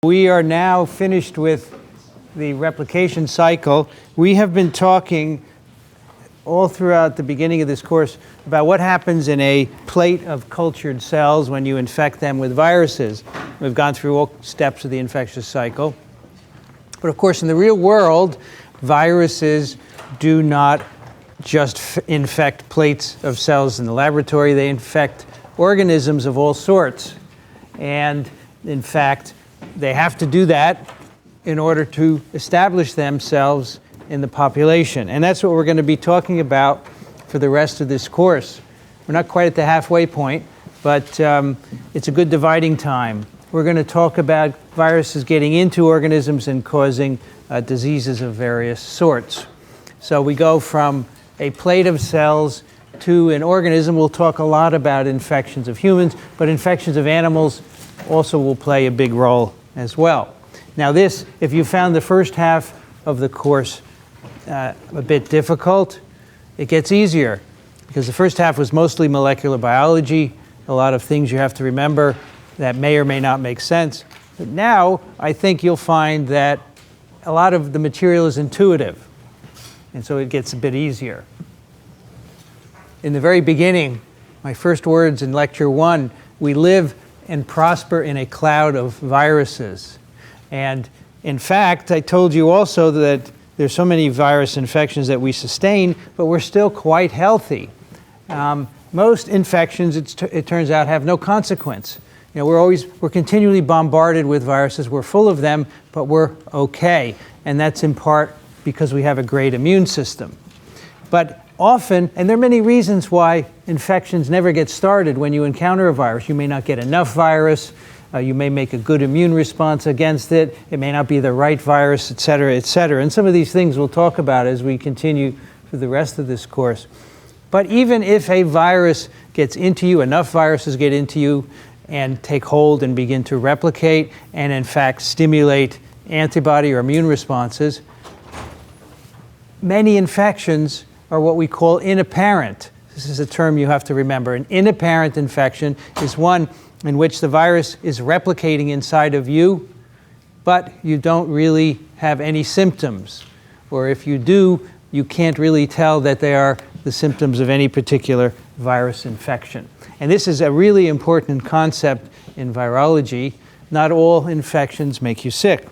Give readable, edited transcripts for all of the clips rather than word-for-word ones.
We are now finished with the replication cycle. We have been talking all throughout the beginning of this course about what happens in a plate of cultured cells when you infect them with viruses. We've gone through all steps of the infectious cycle. But of course, in the real world, viruses do not just infect plates of cells in the laboratory. They infect organisms of all sorts. And in fact, they have to do that in order to establish themselves in the population. And that's what we're going to be talking about for the rest of this course. We're not quite at the halfway point, but it's a good dividing time. We're going to talk about viruses getting into organisms and causing diseases of various sorts. So we go from a plate of cells to an organism. We'll talk a lot about infections of humans, but infections of animals also will play a big role as well. Now this, if you found the first half of the course a bit difficult, it gets easier because the first half was mostly molecular biology, a lot of things you have to remember that may or may not make sense. But now I think you'll find that a lot of the material is intuitive, and so it gets a bit easier. In the very beginning, my first words in lecture 1, we live and prosper in a cloud of viruses. And in fact, I told you also that there's so many virus infections that we sustain, but we're still quite healthy. Most infections, it turns out, have no consequence. You know, we're continually bombarded with viruses. We're full of them, but we're okay. And that's in part because we have a great immune system. But often, and there are many reasons why infections never get started when you encounter a virus. You may not get enough virus. You may make a good immune response against it. It may not be the right virus, et cetera, et cetera. And some of these things we'll talk about as we continue for the rest of this course. But even if a virus gets into you, enough viruses get into you and take hold and begin to replicate and in fact stimulate antibody or immune responses, many infections are what we call inapparent. This is a term you have to remember. An inapparent infection is one in which the virus is replicating inside of you, but you don't really have any symptoms. Or if you do, you can't really tell that they are the symptoms of any particular virus infection. And this is a really important concept in virology. Not all infections make you sick.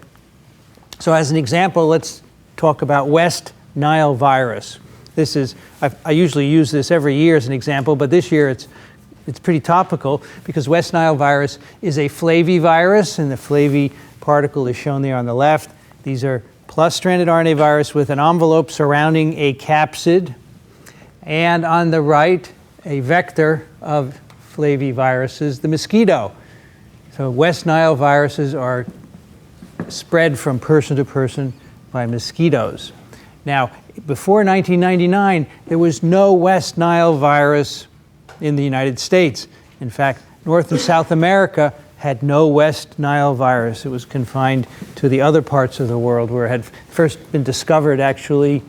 So as an example, let's talk about West Nile virus. This is, I usually use this every year as an example, but this year it's pretty topical because West Nile virus is a flavivirus, and the flavi particle is shown there on the left. These are plus-stranded RNA virus with an envelope surrounding a capsid, and on the right, a vector of flaviviruses, the mosquito. So West Nile viruses are spread from person to person by mosquitoes. Now, before 1999, there was no West Nile virus in the United States. In fact, North and South America had no West Nile virus. It was confined to the other parts of the world where it had first been discovered actually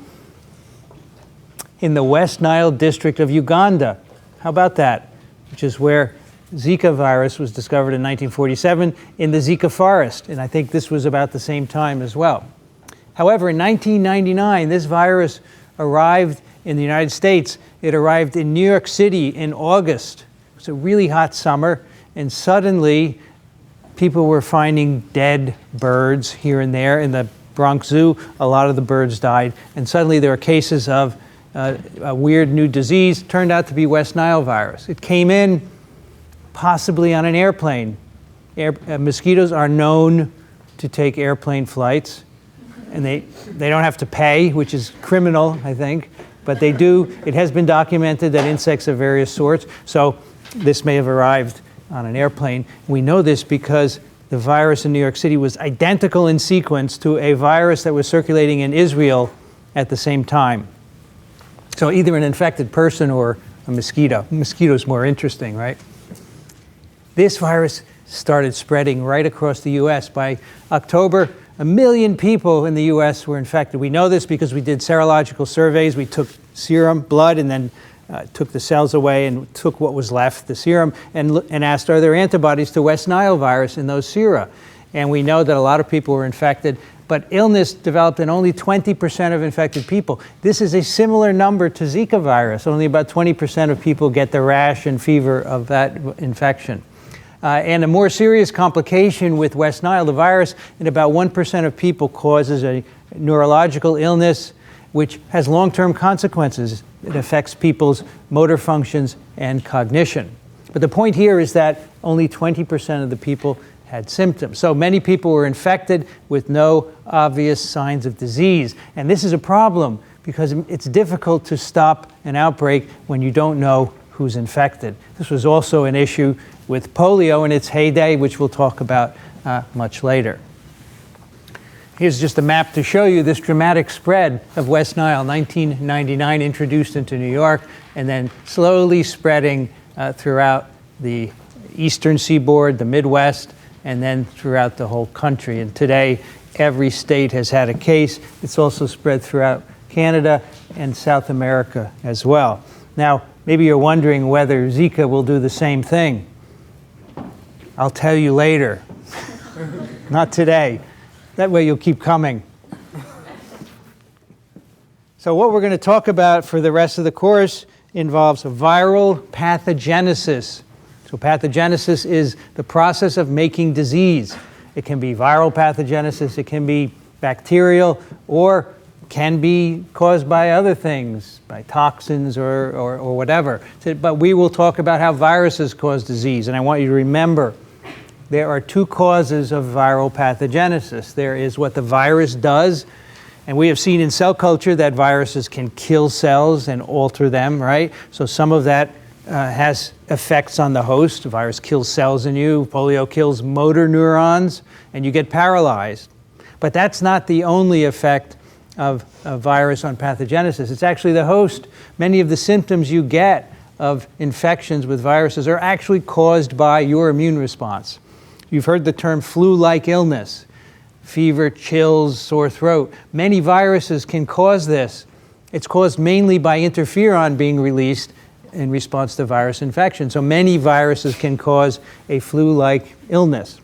in the West Nile district of Uganda. How about that? Which is where Zika virus was discovered in 1947 in the Zika forest. And I think this was about the same time as well. However, in 1999, this virus arrived in the United States. It arrived in New York City in August. It was a really hot summer, and suddenly people were finding dead birds here and there. In the Bronx Zoo, a lot of the birds died, and suddenly there were cases of a weird new disease. Turned out to be West Nile virus. It came in possibly on an airplane. Mosquitoes are known to take airplane flights, and they don't have to pay, which is criminal, I think. But they do. It has been documented that insects of various sorts, so this may have arrived on an airplane. We know this because the virus in New York City was identical in sequence to a virus that was circulating in Israel at the same time. So either an infected person or a mosquito. Mosquito's more interesting, right? This virus started spreading right across the US. By October, 1 million people in the US were infected. We know this because we did serological surveys. We took serum, blood, and then took the cells away and took what was left, the serum, and asked, are there antibodies to West Nile virus in those sera? and we know that a lot of people were infected, but illness developed in only 20% of infected people. This is a similar number to Zika virus. Only about 20% of people get the rash and fever of that infection. And a more serious complication with West Nile, the virus, in about 1% of people causes a neurological illness which has long-term consequences. It affects people's motor functions and cognition. But the point here is that only 20% of the people had symptoms. So many people were infected with no obvious signs of disease. And this is a problem because it's difficult to stop an outbreak when you don't know who's infected. This was also an issue with polio in its heyday, which we'll talk about much later. Here's just a map to show you this dramatic spread of West Nile, 1999, introduced into New York, and then slowly spreading throughout the eastern seaboard, the Midwest, and then throughout the whole country. And today, every state has had a case. It's also spread throughout Canada and South America as well. Now, maybe you're wondering whether Zika will do the same thing. I'll tell you later. Not today. That way you'll keep coming. So what we're going to talk about for the rest of the course involves viral pathogenesis. So pathogenesis is the process of making disease. It can be viral pathogenesis, it can be bacterial, or can be caused by other things, by toxins or whatever. But we will talk about how viruses cause disease. And I want you to remember, there are two causes of viral pathogenesis. There is what the virus does, and we have seen in cell culture that viruses can kill cells and alter them, right? So some of that has effects on the host. The virus kills cells in you. Polio kills motor neurons, and you get paralyzed. But that's not the only effect of a virus on pathogenesis. It's actually the host. Many of the symptoms you get of infections with viruses are actually caused by your immune response. You've heard the term flu-like illness, fever, chills, sore throat. Many viruses can cause this. It's caused mainly by interferon being released in response to virus infection. So many viruses can cause a flu-like illness.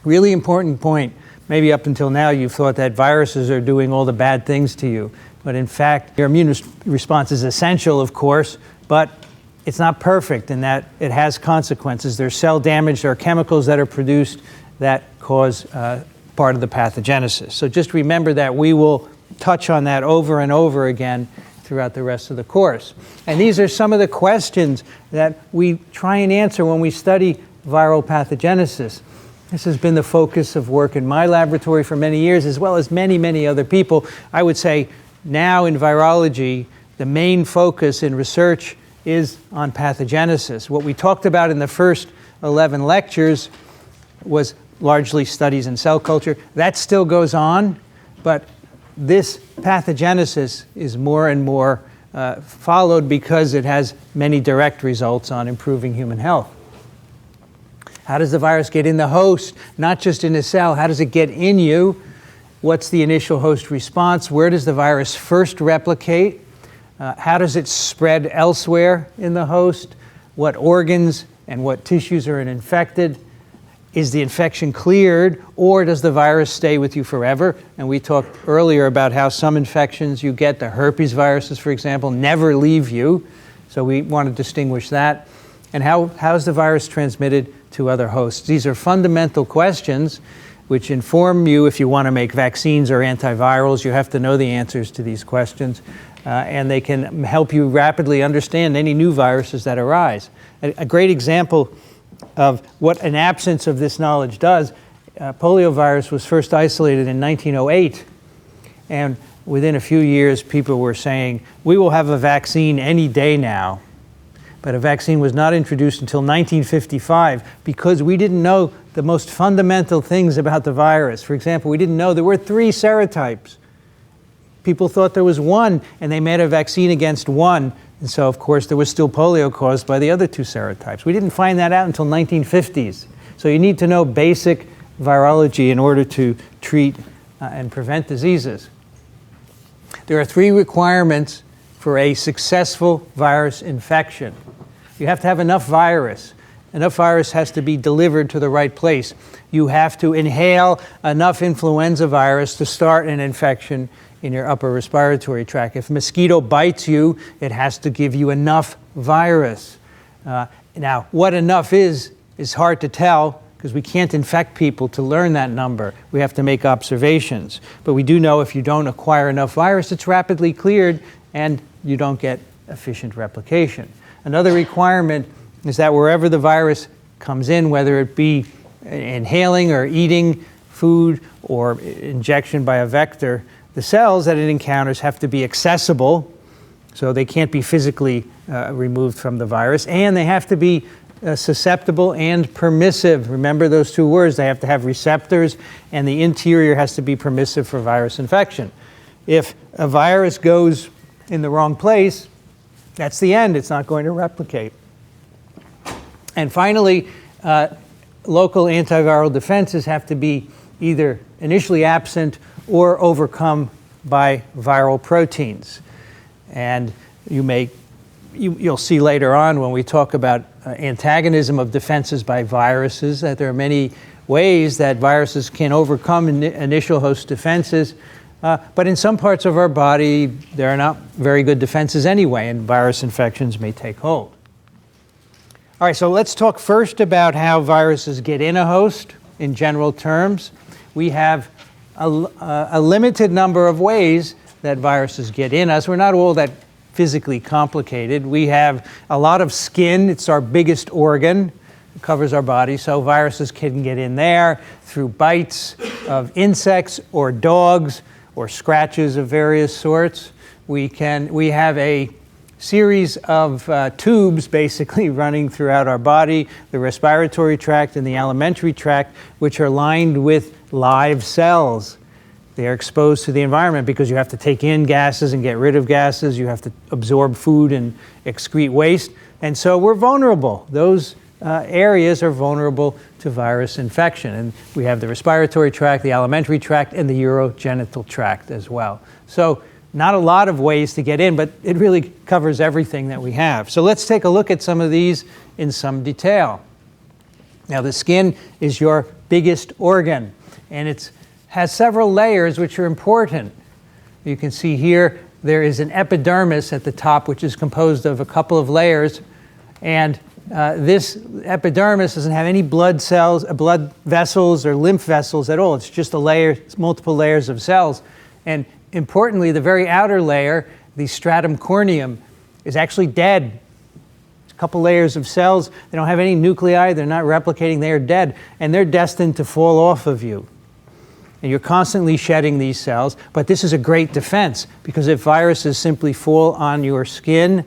Really important point. Maybe up until now you've thought that viruses are doing all the bad things to you. But in fact, your immune response is essential, of course, but it's not perfect in that it has consequences. There's cell damage, there are chemicals that are produced that cause part of the pathogenesis. So just remember that. We will touch on that over and over again throughout the rest of the course. And these are some of the questions that we try and answer when we study viral pathogenesis. This has been the focus of work in my laboratory for many years, as well as many, many other people. I would say now in virology, the main focus in research is on pathogenesis. What we talked about in the first 11 lectures was largely studies in cell culture. That still goes on, but this pathogenesis is more and more followed because it has many direct results on improving human health. How does the virus get in the host? Not just in a cell. How does it get in you? What's the initial host response? Where does the virus first replicate? How does it spread elsewhere in the host? What organs and what tissues are infected? Is the infection cleared, or does the virus stay with you forever? And we talked earlier about how some infections you get, the herpes viruses, for example, never leave you. So we want to distinguish that. And how is the virus transmitted to other hosts? These are fundamental questions which inform you if you want to make vaccines or antivirals. You have to know the answers to these questions. And they can help you rapidly understand any new viruses that arise. A great example of what an absence of this knowledge does, poliovirus was first isolated in 1908. And within a few years, people were saying, we will have a vaccine any day now. But a vaccine was not introduced until 1955 because we didn't know the most fundamental things about the virus. For example, we didn't know there were 3 serotypes. People thought there was one, and they made a vaccine against one. And so, of course, there was still polio caused by the other 2 serotypes. We didn't find that out until 1950s. So you need to know basic virology in order to treat and prevent diseases. There are 3 requirements for a successful virus infection. You have to have enough virus. Enough virus has to be delivered to the right place. You have to inhale enough influenza virus to start an infection in your upper respiratory tract. If a mosquito bites you, it has to give you enough virus. Now, what enough is hard to tell because we can't infect people to learn that number. We have to make observations. But we do know if you don't acquire enough virus, it's rapidly cleared and you don't get efficient replication. Another requirement is that wherever the virus comes in, whether it be inhaling or eating food or injection by a vector, the cells that it encounters have to be accessible, so they can't be physically removed from the virus, and they have to be susceptible and permissive. Remember those two words. They have to have receptors, and the interior has to be permissive for virus infection. If a virus goes in the wrong place, that's the end. It's not going to replicate. And finally, local antiviral defenses have to be either initially absent or overcome by viral proteins. And you'll see later on when we talk about antagonism of defenses by viruses that there are many ways that viruses can overcome initial host defenses. But in some parts of our body, there are not very good defenses anyway, and virus infections may take hold. All right, so let's talk first about how viruses get in a host in general terms. We have a limited number of ways that viruses get in us. We're not all that physically complicated. We have a lot of skin. It's our biggest organ. It covers our body, so viruses can get in there through bites of insects or dogs or scratches of various sorts. We have a series of tubes basically running throughout our body, the respiratory tract and the alimentary tract, which are lined with live cells. They are exposed to the environment because you have to take in gases and get rid of gases. You have to absorb food and excrete waste. And so we're vulnerable. Those areas are vulnerable to virus infection. And we have the respiratory tract, the alimentary tract, and the urogenital tract as well. So not a lot of ways to get in, but it really covers everything that we have. So let's take a look at some of these in some detail. Now, the skin is your biggest organ, and it has several layers which are important. You can see here there is an epidermis at the top, which is composed of a couple of layers, and this epidermis doesn't have any blood cells, blood vessels or lymph vessels at all. It's just a layer, it's multiple layers of cells. And importantly, the very outer layer, the stratum corneum, is actually dead. It's a couple layers of cells. They don't have any nuclei. They're not replicating. They are dead. And they're destined to fall off of you. And you're constantly shedding these cells. But this is a great defense, because if viruses simply fall on your skin,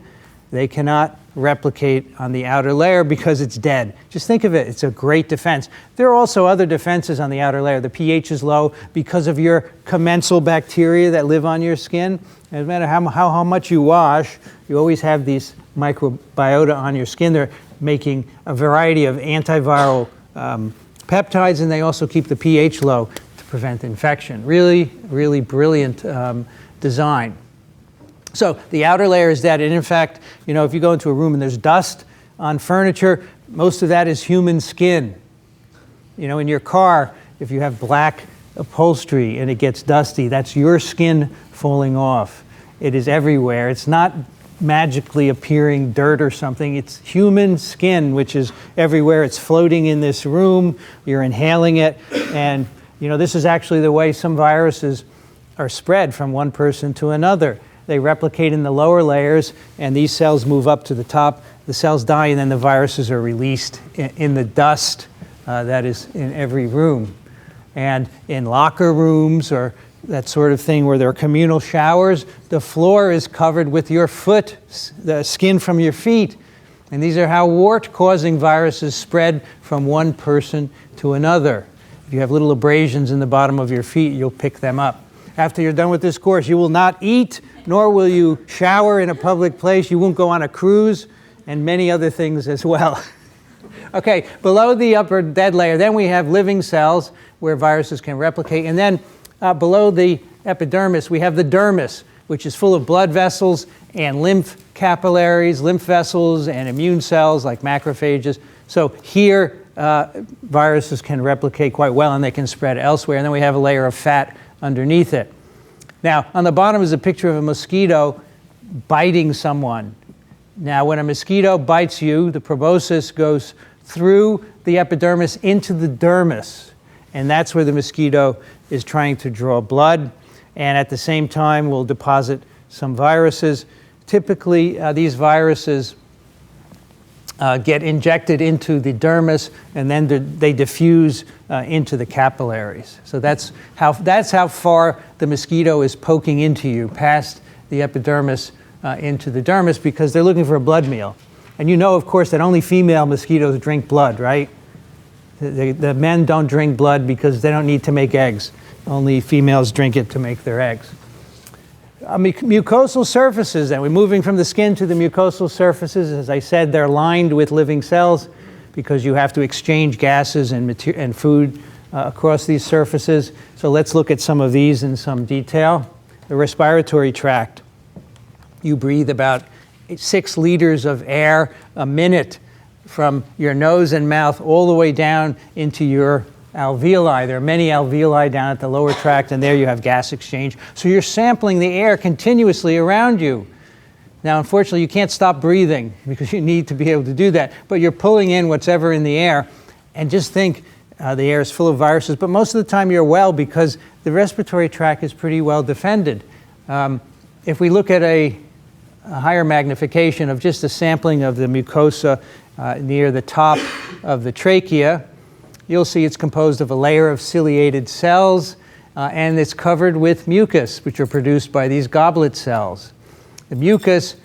they cannot replicate on the outer layer because it's dead. Just think of it. It's a great defense. There are also other defenses on the outer layer. The pH is low because of your commensal bacteria that live on your skin. And no matter how much you wash, you always have these microbiota on your skin. They're making a variety of antiviral peptides, and they also keep the pH low to prevent infection. Really, really brilliant design. So the outer layer is dead, and in fact, if you go into a room and there's dust on furniture, most of that is human skin. In your car, if you have black upholstery and it gets dusty, that's your skin falling off. It is everywhere. It's not magically appearing dirt or something. It's human skin, which is everywhere. It's floating in this room. You're inhaling it, and this is actually the way some viruses are spread from one person to another. They replicate in the lower layers, and these cells move up to the top. The cells die, and then the viruses are released in the dust that is in every room. And in locker rooms or that sort of thing where there are communal showers, the floor is covered with your foot, the skin from your feet. And these are how wart-causing viruses spread from one person to another. If you have little abrasions in the bottom of your feet, you'll pick them up. After you're done with this course, you will not eat, nor will you shower in a public place. You won't go on a cruise, and many other things as well. Okay, below the upper dead layer, then we have living cells where viruses can replicate. And then below the epidermis, we have the dermis, which is full of blood vessels and lymph capillaries, lymph vessels, and immune cells like macrophages. So here, viruses can replicate quite well and they can spread elsewhere. And then we have a layer of fat underneath it. Now, on the bottom is a picture of a mosquito biting someone. Now, when a mosquito bites you, the proboscis goes through the epidermis into the dermis. And that's where the mosquito is trying to draw blood. And at the same time, will deposit some viruses. Typically, these viruses get injected into the dermis, and then they diffuse into the capillaries. So that's how far the mosquito is poking into you, past the epidermis into the dermis, because they're looking for a blood meal. And you know, of course, that only female mosquitoes drink blood, right? The men don't drink blood because they don't need to make eggs. Only females drink it to make their eggs. Mucosal surfaces, and we're moving from the skin to the mucosal surfaces. As I said, they're lined with living cells because you have to exchange gases and food across these surfaces. So let's look at some of these in some detail. The respiratory tract. You breathe about 6 liters of air a minute from your nose and mouth all the way down into your alveoli. There are many alveoli down at the lower tract, and there you have gas exchange. So you're sampling the air continuously around you. Now, unfortunately, you can't stop breathing because you need to be able to do that. But you're pulling in what's ever in the air. And just think, the air is full of viruses. But most of the time you're well because the respiratory tract is pretty well defended. If we look at a higher magnification of just a sampling of the mucosa near the top of the trachea, you'll see it's composed of a layer of ciliated cells, and it's covered with mucus, which are produced by these goblet cells. The mucus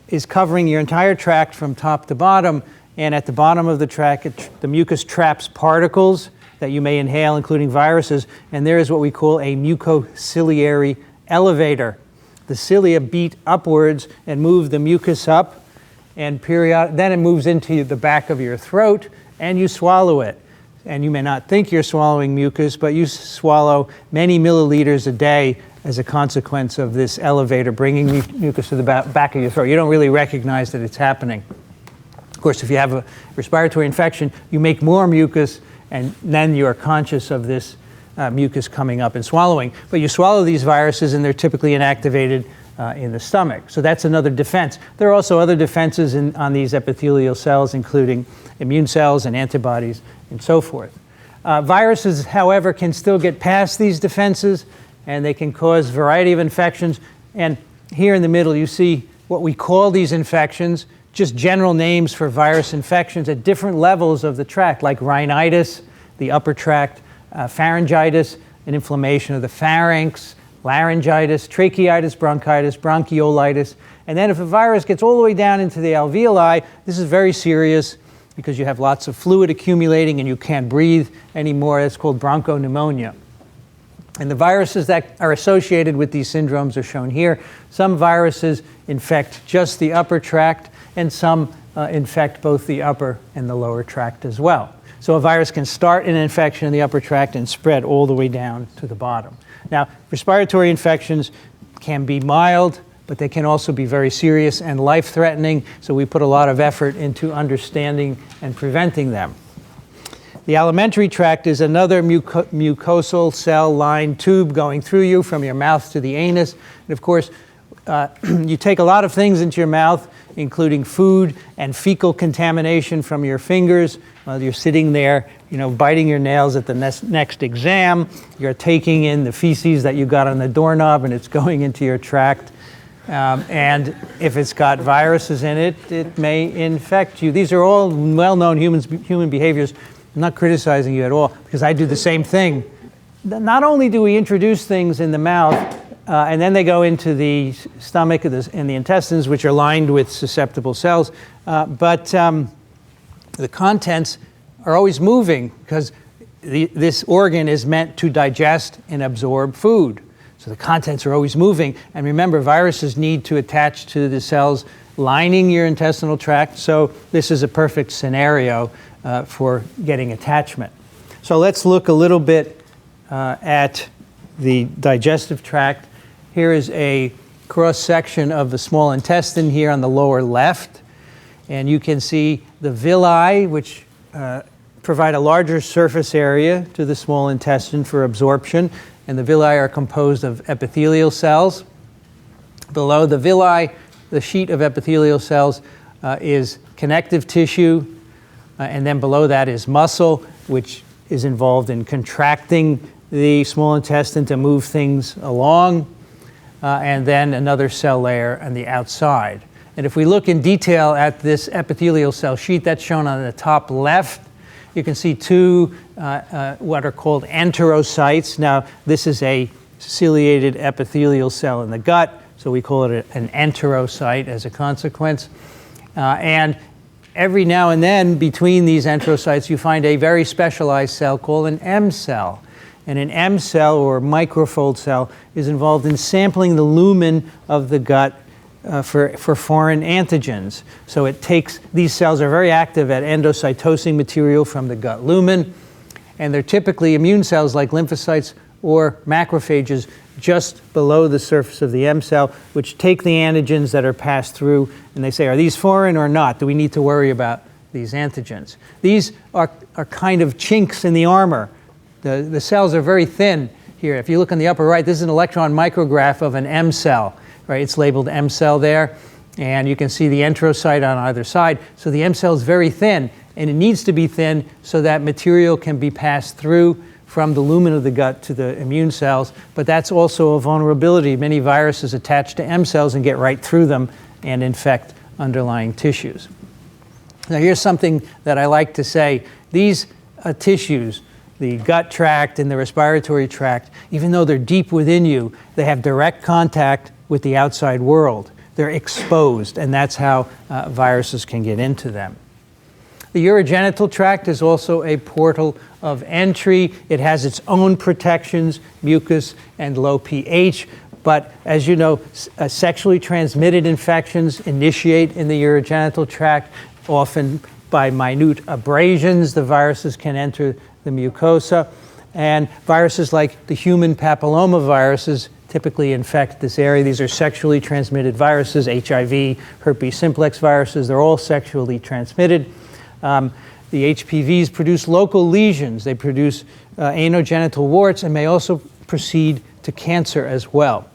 is covering your entire tract from top to bottom, and at the bottom of the tract, the mucus traps particles that you may inhale, including viruses, and there is what we call a mucociliary elevator. The cilia beat upwards and move the mucus up, and then it moves into the back of your throat, and you swallow it. And you may not think you're swallowing mucus, but you swallow many milliliters a day as a consequence of this elevator bringing mucus to the back of your throat. You don't really recognize that it's happening. Of course, if you have a respiratory infection, you make more mucus, and then you're conscious of this mucus coming up and swallowing. But you swallow these viruses, and they're typically inactivated in the stomach. So that's another defense. There are also other defenses on these epithelial cells, including immune cells and antibodies and so forth. Viruses, however, can still get past these defenses, and they can cause a variety of infections. And here in the middle, you see what we call these infections, just general names for virus infections at different levels of the tract, like rhinitis, the upper tract, pharyngitis, an inflammation of the pharynx, laryngitis, tracheitis, bronchitis, bronchiolitis. And then if a virus gets all the way down into the alveoli, this is very serious because you have lots of fluid accumulating and you can't breathe anymore. It's called bronchopneumonia. And the viruses that are associated with these syndromes are shown here. Some viruses infect just the upper tract, and some infect both the upper and the lower tract as well. So a virus can start an infection in the upper tract and spread all the way down to the bottom. Now, respiratory infections can be mild, but they can also be very serious and life-threatening, so we put a lot of effort into understanding and preventing them. The alimentary tract is another mucosal cell-lined tube going through you from your mouth to the anus. And of course, you take a lot of things into your mouth, including food and fecal contamination from your fingers. You're sitting there, biting your nails at the next exam. You're taking in the feces that you got on the doorknob, and it's going into your tract. And if it's got viruses in it, it may infect you. These are all well-known human behaviors. I'm not criticizing you at all, because I do the same thing. Not only do we introduce things in the mouth, and then they go into the stomach and the intestines, which are lined with susceptible cells, but the contents are always moving, because this organ is meant to digest and absorb food. So the contents are always moving. And remember, viruses need to attach to the cells lining your intestinal tract, so this is a perfect scenario for getting attachment. So let's look a little bit at the digestive tract. Here is a cross-section of the small intestine here on the lower left. And you can see the villi, which provide a larger surface area to the small intestine for absorption. And the villi are composed of epithelial cells. Below the villi, the sheet of epithelial cells is connective tissue. And then below that is muscle, which is involved in contracting the small intestine to move things along. And then another cell layer on the outside. And if we look in detail at this epithelial cell sheet that's shown on the top left, you can see two what are called enterocytes. Now, this is a ciliated epithelial cell in the gut, so we call it an enterocyte as a consequence. And every now and then, between these enterocytes, you find a very specialized cell called an M cell. And an M cell, or microfold cell, is involved in sampling the lumen of the gut for foreign antigens. So it takes, these cells are very active at endocytosing material from the gut lumen, and they're typically immune cells like lymphocytes or macrophages just below the surface of the M cell, which take the antigens that are passed through, and they say, are these foreign or not? Do we need to worry about these antigens? These are kind of chinks in the armor. The cells are very thin here. If you look on the upper right, this is an electron micrograph of an M cell, right? It's labeled M cell there, and you can see the enterocyte on either side. So the M cell is very thin, and it needs to be thin so that material can be passed through from the lumen of the gut to the immune cells, but that's also a vulnerability. Many viruses attach to M cells and get right through them and infect underlying tissues. Now here's something that I like to say. These tissues, the gut tract and the respiratory tract, even though they're deep within you, they have direct contact with the outside world. They're exposed, and that's how viruses can get into them. The urogenital tract is also a portal of entry. It has its own protections, mucus and low pH, but as you know, sexually transmitted infections initiate in the urogenital tract, often by minute abrasions. The viruses can enter the mucosa, and viruses like the human papillomaviruses typically infect this area. These are sexually transmitted viruses, HIV, herpes simplex viruses, they're all sexually transmitted. The HPVs produce local lesions. They produce anogenital warts and may also proceed to cancer as well.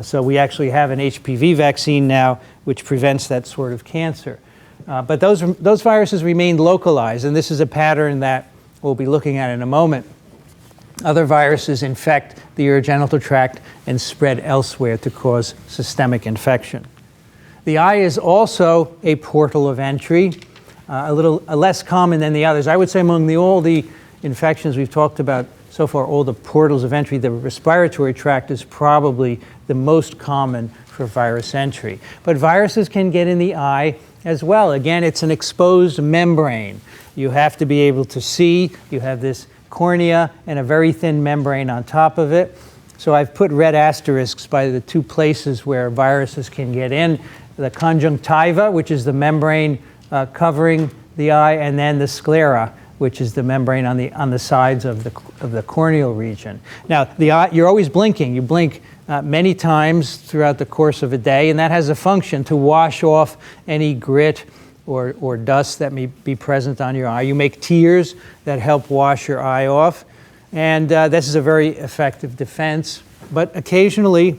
So we actually have an HPV vaccine now which prevents that sort of cancer. But those viruses remain localized, and this is a pattern that we'll be looking at in a moment. Other viruses infect the urogenital tract and spread elsewhere to cause systemic infection. The eye is also a portal of entry, a little less common than the others. I would say among all the infections we've talked about so far, all the portals of entry, the respiratory tract is probably the most common for virus entry. But viruses can get in the eye as well. Again, it's an exposed membrane. You have to be able to see. You have this cornea and a very thin membrane on top of it. So I've put red asterisks by the two places where viruses can get in. The conjunctiva, which is the membrane covering the eye, and then the sclera, which is the membrane on the sides of the corneal region. Now, the eye, you're always blinking. You blink many times throughout the course of a day, and that has a function to wash off any grit or dust that may be present on your eye. You make tears that help wash your eye off, and this is a very effective defense. But occasionally,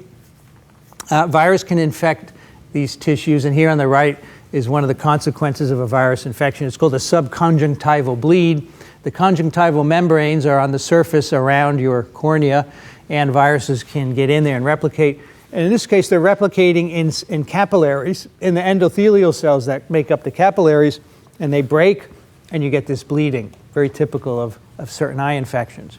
virus can infect these tissues, and here on the right is one of the consequences of a virus infection. It's called a subconjunctival bleed. The conjunctival membranes are on the surface around your cornea, and viruses can get in there and replicate. And in this case, they're replicating in capillaries, in the endothelial cells that make up the capillaries, and they break, and you get this bleeding, very typical of certain eye infections.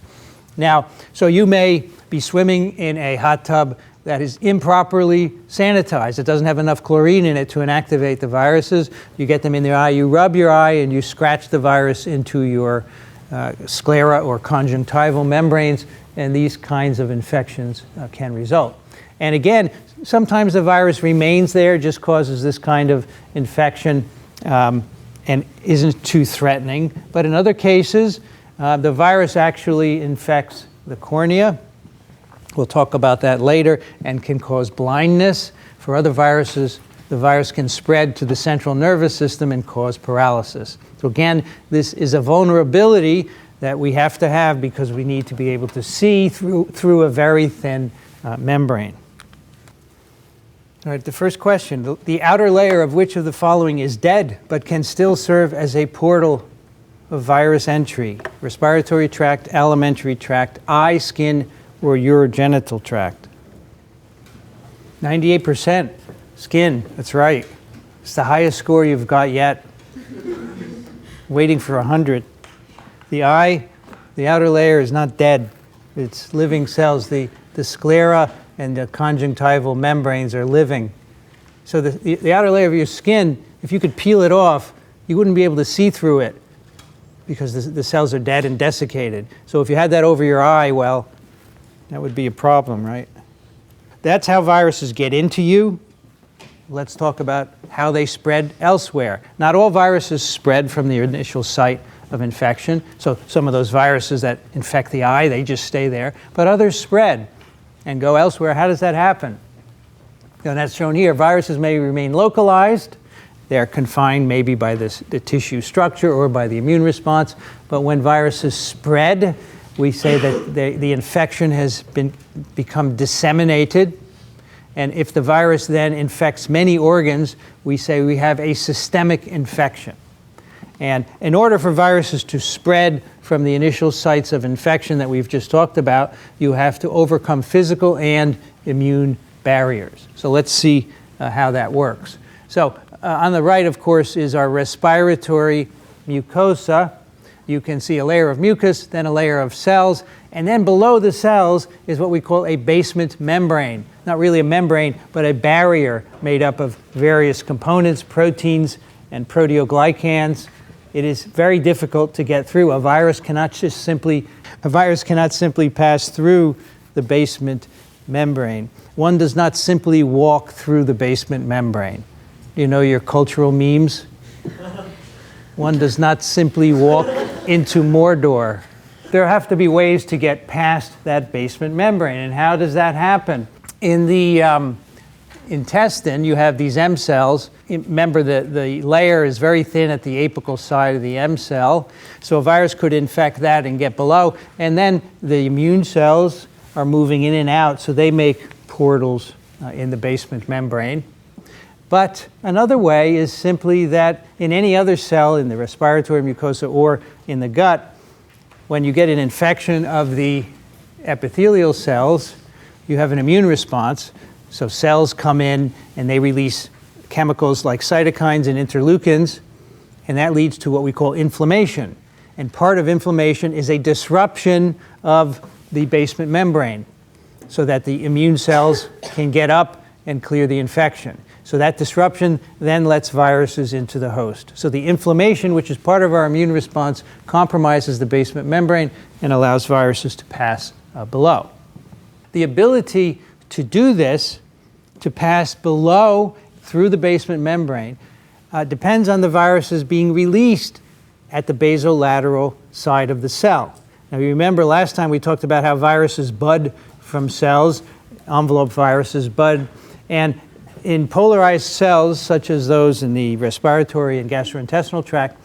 Now, so you may be swimming in a hot tub that is improperly sanitized. It doesn't have enough chlorine in it to inactivate the viruses. You get them in the eye, you rub your eye, and you scratch the virus into your sclera or conjunctival membranes, and these kinds of infections can result. And again, sometimes the virus remains there, just causes this kind of infection and isn't too threatening. But in other cases, the virus actually infects the cornea. We'll talk about that later, and can cause blindness. For other viruses, the virus can spread to the central nervous system and cause paralysis. So again, this is a vulnerability that we have to have because we need to be able to see through a very thin membrane. All right, the first question, the outer layer of which of the following is dead but can still serve as a portal of virus entry? Respiratory tract, alimentary tract, eye, skin, or urogenital tract? 98% skin, that's right. It's the highest score you've got yet. Waiting for 100. The eye, the outer layer is not dead. It's living cells. The sclera and the conjunctival membranes are living. So the outer layer of your skin, if you could peel it off, you wouldn't be able to see through it because the cells are dead and desiccated. So if you had that over your eye, well, that would be a problem, right? That's how viruses get into you. Let's talk about how they spread elsewhere. Not all viruses spread from the initial site of infection. So some of those viruses that infect the eye, they just stay there. But others spread and go elsewhere. How does that happen? And that's shown here. Viruses may remain localized. They're confined maybe by the tissue structure or by the immune response. But when viruses spread, we say that the infection has become disseminated. And if the virus then infects many organs, we say we have a systemic infection. And in order for viruses to spread from the initial sites of infection that we've just talked about, you have to overcome physical and immune barriers. So let's see how that works. So on the right, of course, is our respiratory mucosa. You can see a layer of mucus, then a layer of cells, and then below the cells is what we call a basement membrane. Not really a membrane, but a barrier made up of various components, proteins, and proteoglycans. It is very difficult to get through. A virus cannot simply pass through the basement membrane. One does not simply walk through the basement membrane. You know your cultural memes? One does not simply walk into Mordor. There have to be ways to get past that basement membrane. And how does that happen? In the intestine, you have these M cells. Remember, the layer is very thin at the apical side of the M cell. So a virus could infect that and get below. And then the immune cells are moving in and out, so they make portals in the basement membrane. But another way is simply that in any other cell, in the respiratory mucosa or in the gut, when you get an infection of the epithelial cells, you have an immune response. So cells come in and they release chemicals like cytokines and interleukins, and that leads to what we call inflammation. And part of inflammation is a disruption of the basement membrane so that the immune cells can get up and clear the infection. So that disruption then lets viruses into the host. So the inflammation, which is part of our immune response, compromises the basement membrane and allows viruses to pass below. The ability to do this, to pass below through the basement membrane, depends on the viruses being released at the basolateral side of the cell. Now you remember last time we talked about how viruses bud from cells, envelope viruses bud, and in polarized cells, such as those in the respiratory and gastrointestinal tract,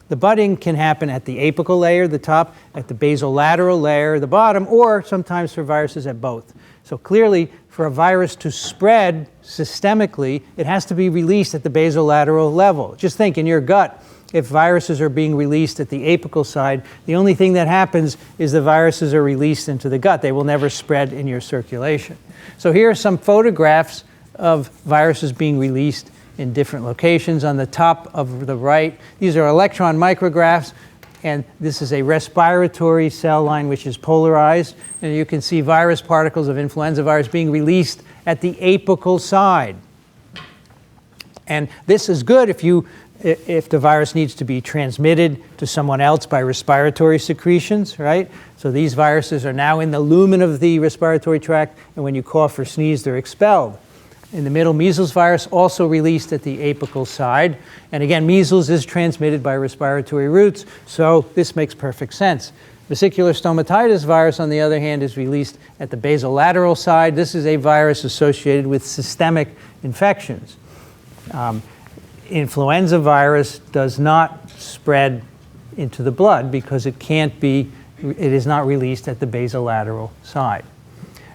the budding can happen at the apical layer, the top, at the basolateral layer, the bottom, or sometimes for viruses at both. So clearly, for a virus to spread systemically, it has to be released at the basolateral level. Just think, in your gut, if viruses are being released at the apical side, the only thing that happens is the viruses are released into the gut. They will never spread in your circulation. So here are some photographs of viruses being released in different locations. On the top of the right, these are electron micrographs, and this is a respiratory cell line which is polarized, and you can see virus particles of influenza virus being released at the apical side. And this is good if the virus needs to be transmitted to someone else by respiratory secretions, right? So these viruses are now in the lumen of the respiratory tract, and when you cough or sneeze, they're expelled. In the middle, measles virus also released at the apical side. And again, measles is transmitted by respiratory routes, so this makes perfect sense. Vesicular stomatitis virus, on the other hand, is released at the basolateral side. This is a virus associated with systemic infections. Influenza virus does not spread into the blood because it is not released at the basolateral side.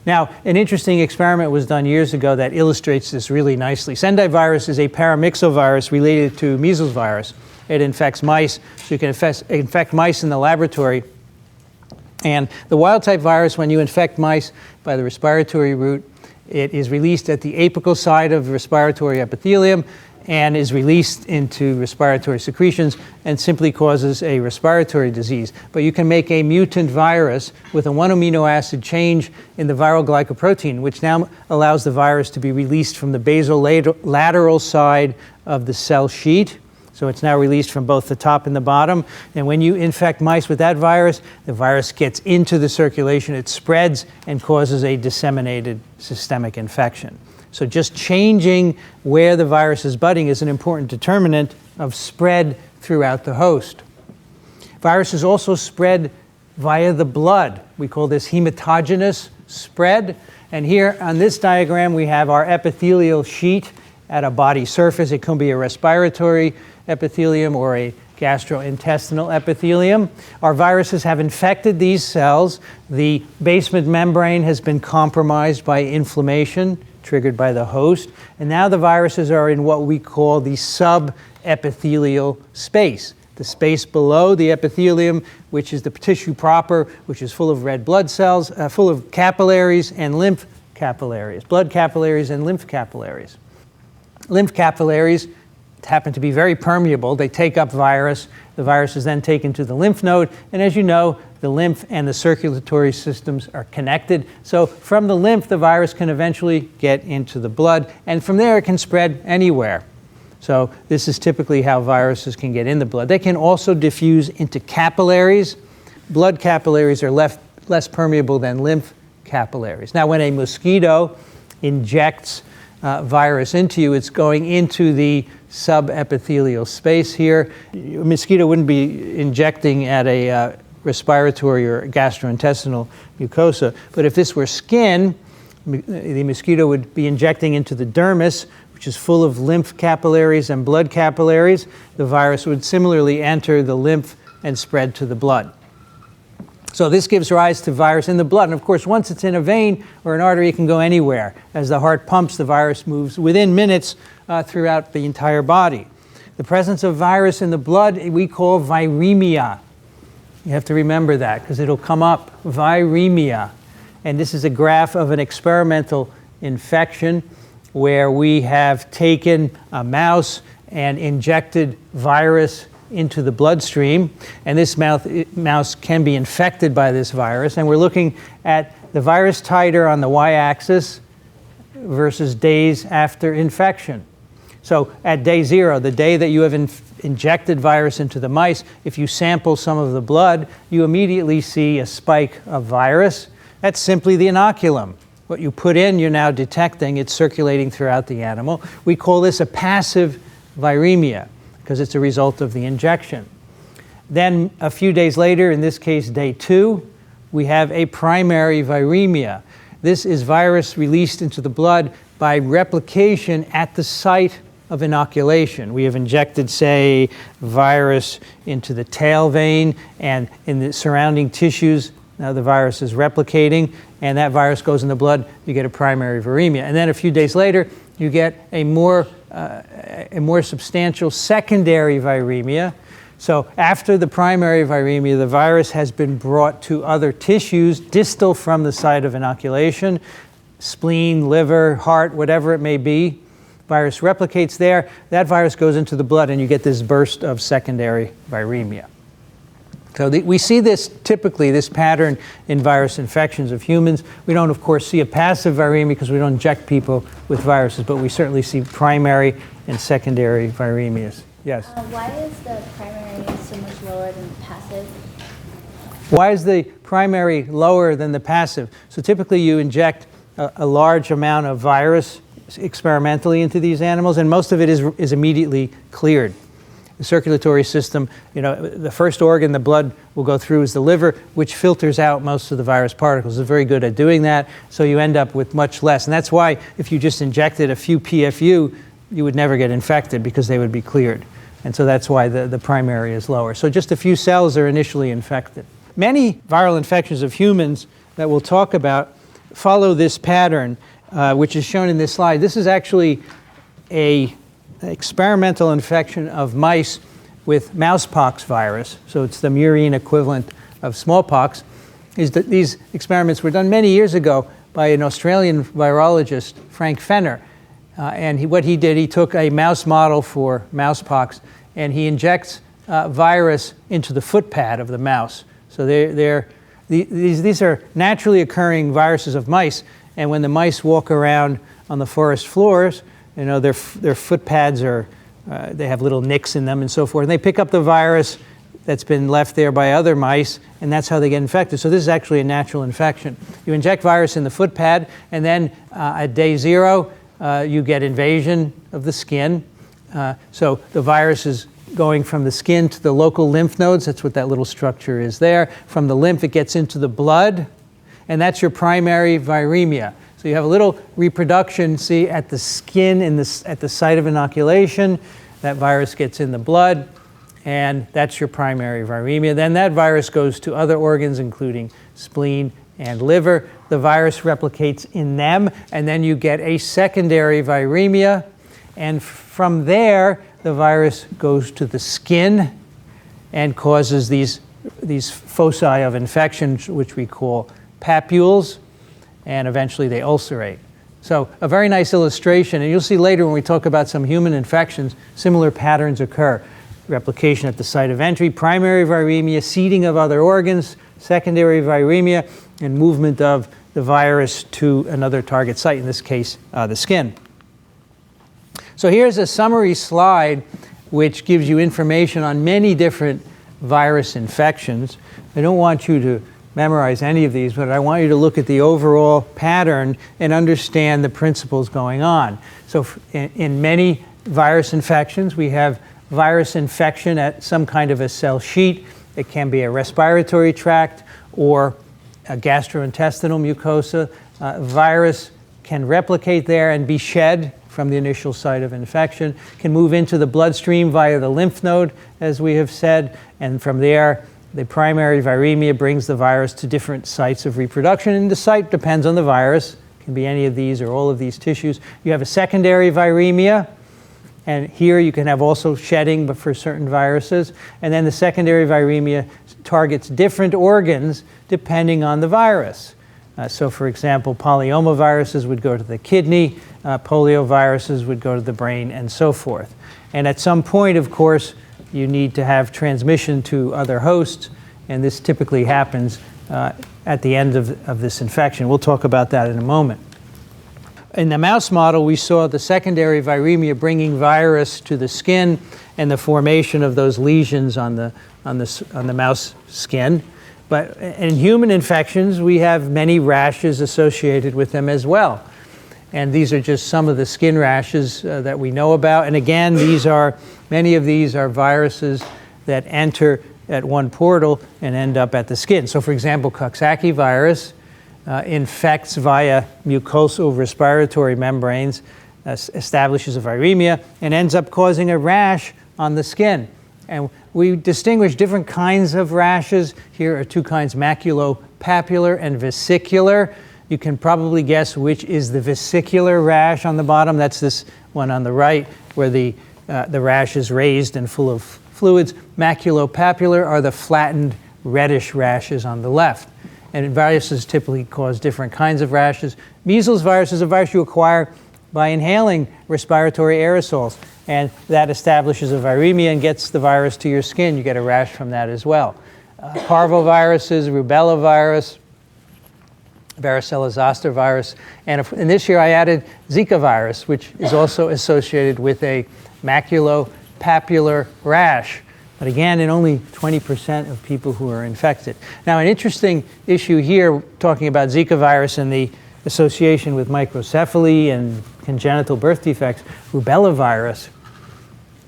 Now, an interesting experiment was done years ago that illustrates this really nicely. Sendai virus is a paramyxovirus related to measles virus. It infects mice, so you can infect mice in the laboratory. And the wild-type virus, when you infect mice by the respiratory route, it is released at the apical side of the respiratory epithelium and is released into respiratory secretions and simply causes a respiratory disease. But you can make a mutant virus with a 1 amino acid change in the viral glycoprotein, which now allows the virus to be released from the basolateral side of the cell sheet. So it's now released from both the top and the bottom. And when you infect mice with that virus, the virus gets into the circulation, it spreads and causes a disseminated systemic infection. So just changing where the virus is budding is an important determinant of spread throughout the host. Viruses also spread via the blood. We call this hematogenous spread. And here on this diagram, we have our epithelial sheet at a body surface. It can be a respiratory epithelium or a gastrointestinal epithelium. Our viruses have infected these cells. The basement membrane has been compromised by inflammation triggered by the host. And now the viruses are in what we call the subepithelial space, the space below the epithelium, which is the tissue proper, which is full of red blood cells, full of capillaries and lymph capillaries, blood capillaries and lymph capillaries. Lymph capillaries happen to be very permeable. They take up virus. The virus is then taken to the lymph node. And as you know, the lymph and the circulatory systems are connected. So from the lymph, the virus can eventually get into the blood. And from there, it can spread anywhere. So this is typically how viruses can get in the blood. They can also diffuse into capillaries. Blood capillaries are less permeable than lymph capillaries. Now, when a mosquito injects virus into you, it's going into the subepithelial space here. A mosquito wouldn't be injecting at a respiratory or gastrointestinal mucosa, but if this were skin, the mosquito would be injecting into the dermis, which is full of lymph capillaries and blood capillaries. The virus would similarly enter the lymph and spread to the blood. So this gives rise to virus in the blood. And of course, once it's in a vein or an artery, it can go anywhere. As the heart pumps, the virus moves within minutes throughout the entire body. The presence of virus in the blood we call viremia. You have to remember that because it'll come up, viremia. And this is a graph of an experimental infection where we have taken a mouse and injected virus into the bloodstream, and this mouse can be infected by this virus. And we're looking at the virus titer on the y-axis versus days after infection. So at day 0, the day that you have injected virus into the mice, if you sample some of the blood, you immediately see a spike of virus. That's simply the inoculum. What you put in, you're now detecting. It's circulating throughout the animal. We call this a passive viremia, because it's a result of the injection. Then a few days later, in this case day 2, we have a primary viremia. This is virus released into the blood by replication at the site of inoculation. We have injected, say, virus into the tail vein, and in the surrounding tissues, now the virus is replicating, and that virus goes in the blood, you get a primary viremia. And then a few days later, you get a more substantial secondary viremia. So after the primary viremia, the virus has been brought to other tissues distal from the site of inoculation, spleen, liver, heart, whatever it may be. Virus replicates there. That virus goes into the blood, and you get this burst of secondary viremia. So we see this typically, this pattern in virus infections of humans. We don't, of course, see a passive viremia because we don't inject people with viruses, but we certainly see primary and secondary viremias. Yes? Why is the primary so much lower than the passive? Why is the primary lower than the passive? So typically you inject a large amount of virus experimentally into these animals, and most of it is immediately cleared. the circulatory system, the first organ the blood will go through is the liver, which filters out most of the virus particles. It's very good at doing that, so you end up with much less. And that's why if you just injected a few PFU, you would never get infected because they would be cleared. And so that's why the primary is lower. So just a few cells are initially infected. Many viral infections of humans that we'll talk about follow this pattern, which is shown in this slide. This is actually an experimental infection of mice with Mousepox virus. So it's the murine equivalent of smallpox. These experiments were done many years ago by an Australian virologist, Frank Fenner. And what he did, he took a mouse model for Mousepox and he injects virus into the footpad of the mouse. So these are naturally occurring viruses of mice, and when the mice walk around on the forest floors, their footpads they have little nicks in them and so forth, and they pick up the virus that's been left there by other mice, and that's how they get infected. So this is actually a natural infection. You inject virus in the footpad, and then at day 0, you get invasion of the skin. So the virus is going from the skin to the local lymph nodes. That's what that little structure is there. From the lymph, it gets into the blood, and that's your primary viremia. So you have a little reproduction, see, at the skin at the site of inoculation. That virus gets in the blood, and that's your primary viremia. Then that virus goes to other organs, including spleen and liver. The virus replicates in them, and then you get a secondary viremia. And from there, the virus goes to the skin and causes these foci of infection, which we call papules, and eventually they ulcerate. So a very nice illustration, and you'll see later when we talk about some human infections, similar patterns occur. Replication at the site of entry, primary viremia, seeding of other organs, secondary viremia, and movement of the virus to another target site, in this case, the skin. So here's a summary slide which gives you information on many different virus infections. I don't want you to memorize any of these, but I want you to look at the overall pattern and understand the principles going on. So in many virus infections, we have virus infection at some kind of a cell sheet. It can be a respiratory tract or a gastrointestinal mucosa. Virus can replicate there and be shed from the initial site of infection, can move into the bloodstream via the lymph node, as we have said, and from there, the primary viremia brings the virus to different sites of reproduction, and the site depends on the virus. It can be any of these or all of these tissues. You have a secondary viremia, and here you can have also shedding, but for certain viruses, and then the secondary viremia targets different organs depending on the virus. So for example, polyomaviruses would go to the kidney, polioviruses would go to the brain, and so forth. And at some point, of course, you need to have transmission to other hosts, and this typically happens at the end of this infection. We'll talk about that in a moment. In the mouse model, we saw the secondary viremia bringing virus to the skin and the formation of those lesions on the mouse skin. But in human infections, we have many rashes associated with them as well. And these are just some of the skin rashes that we know about. And again, many of these are viruses that enter at one portal and end up at the skin. So for example, Coxsackie virus infects via mucosal respiratory membranes, establishes a viremia, and ends up causing a rash on the skin. And we distinguish different kinds of rashes. Here are two kinds, maculopapular and vesicular. You can probably guess which is the vesicular rash on the bottom. That's this one on the right, where the rash is raised and full of fluids. Maculopapular are the flattened reddish rashes on the left. And viruses typically cause different kinds of rashes. Measles virus is a virus you acquire by inhaling respiratory aerosols, and that establishes a viremia and gets the virus to your skin. You get a rash from that as well. Parvoviruses, rubella virus, varicella zoster virus, and this year I added Zika virus, which is also associated with a maculopapular rash. But again, in only 20% of people who are infected. Now, an interesting issue here, talking about Zika virus and the association with microcephaly and congenital birth defects, rubella virus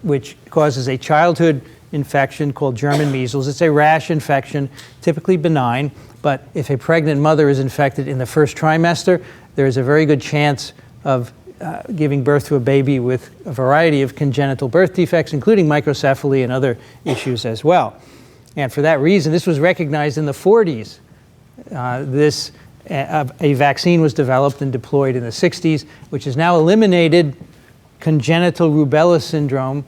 which causes a childhood infection called German measles. It's a rash infection, typically benign, but if a pregnant mother is infected in the first trimester, there is a very good chance of giving birth to a baby with a variety of congenital birth defects, including microcephaly and other issues as well. And for that reason, this was recognized in the 40s. A vaccine was developed and deployed in the 60s, which has now eliminated congenital rubella syndrome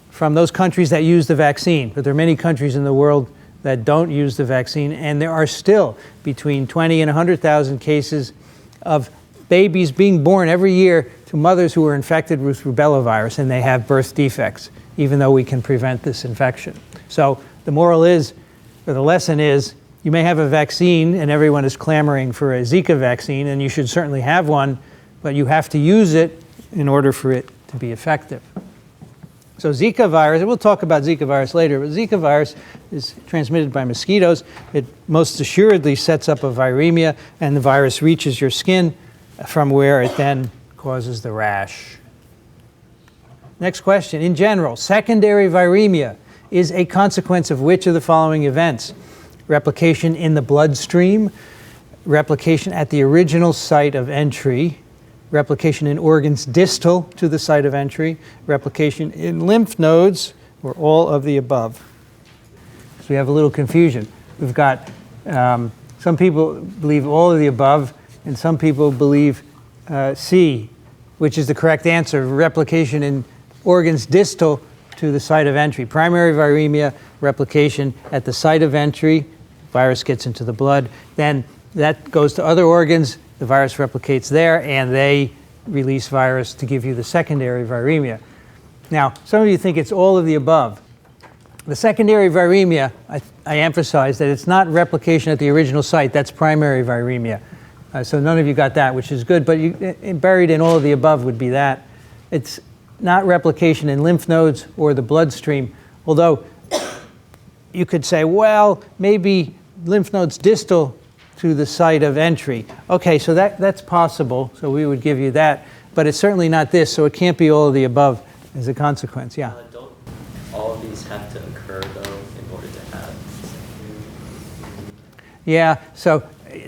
from those countries that use the vaccine. But there are many countries in the world that don't use the vaccine, and there are still between 20 and 100,000 cases of babies being born every year to mothers who are infected with rubella virus, and they have birth defects, even though we can prevent this infection. So the moral is, or the lesson is, you may have a vaccine and everyone is clamoring for a Zika vaccine, and you should certainly have one, but you have to use it in order for it to be effective. So Zika virus, and we'll talk about Zika virus later, but Zika virus is transmitted by mosquitoes. It most assuredly sets up a viremia, and the virus reaches your skin, from where it then causes the rash. Next question. In general, secondary viremia is a consequence of which of the following events? Replication in the bloodstream, replication at the original site of entry, replication in organs distal to the site of entry, replication in lymph nodes, or all of the above. So we have a little confusion. We've got some people believe all of the above, and some people believe C, which is the correct answer, replication in organs distal to the site of entry. Primary viremia, replication at the site of entry, virus gets into the blood, then that goes to other organs, the virus replicates there, and they release virus to give you the secondary viremia. Now, some of you think it's all of the above. The secondary viremia, I emphasize that it's not replication at the original site, that's primary viremia. So none of you got that, which is good, but buried in all of the above would be that. It's not replication in lymph nodes or the bloodstream, although you could say, well, maybe lymph nodes distal to the site of entry. Okay, so that's possible, so we would give you that, but it's certainly not this, so it can't be all of the above as a consequence, yeah. Don't all of these have to occur, though, in order to have? Yeah, so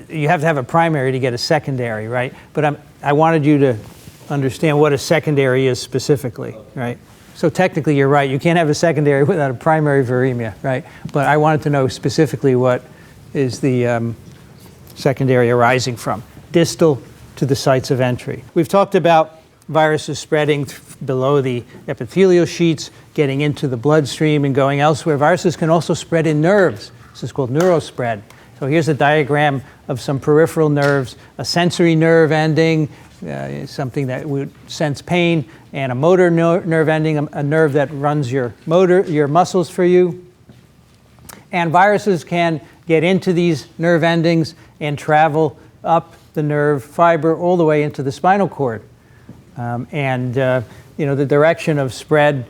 you have to have a primary to get a secondary, right? But I wanted you to understand what a secondary is specifically, right? So technically you're right, you can't have a secondary without a primary viremia, right? But I wanted to know specifically what is the secondary arising from. Distal to the sites of entry. We've talked about viruses spreading below the epithelial sheets, getting into the bloodstream and going elsewhere. Viruses can also spread in nerves. This is called neurospread. So here's a diagram of some peripheral nerves, a sensory nerve ending, something that would sense pain, and a motor nerve ending, a nerve that runs your muscles for you. And viruses can get into these nerve endings and travel up the nerve fiber all the way into the spinal cord. The direction of spread,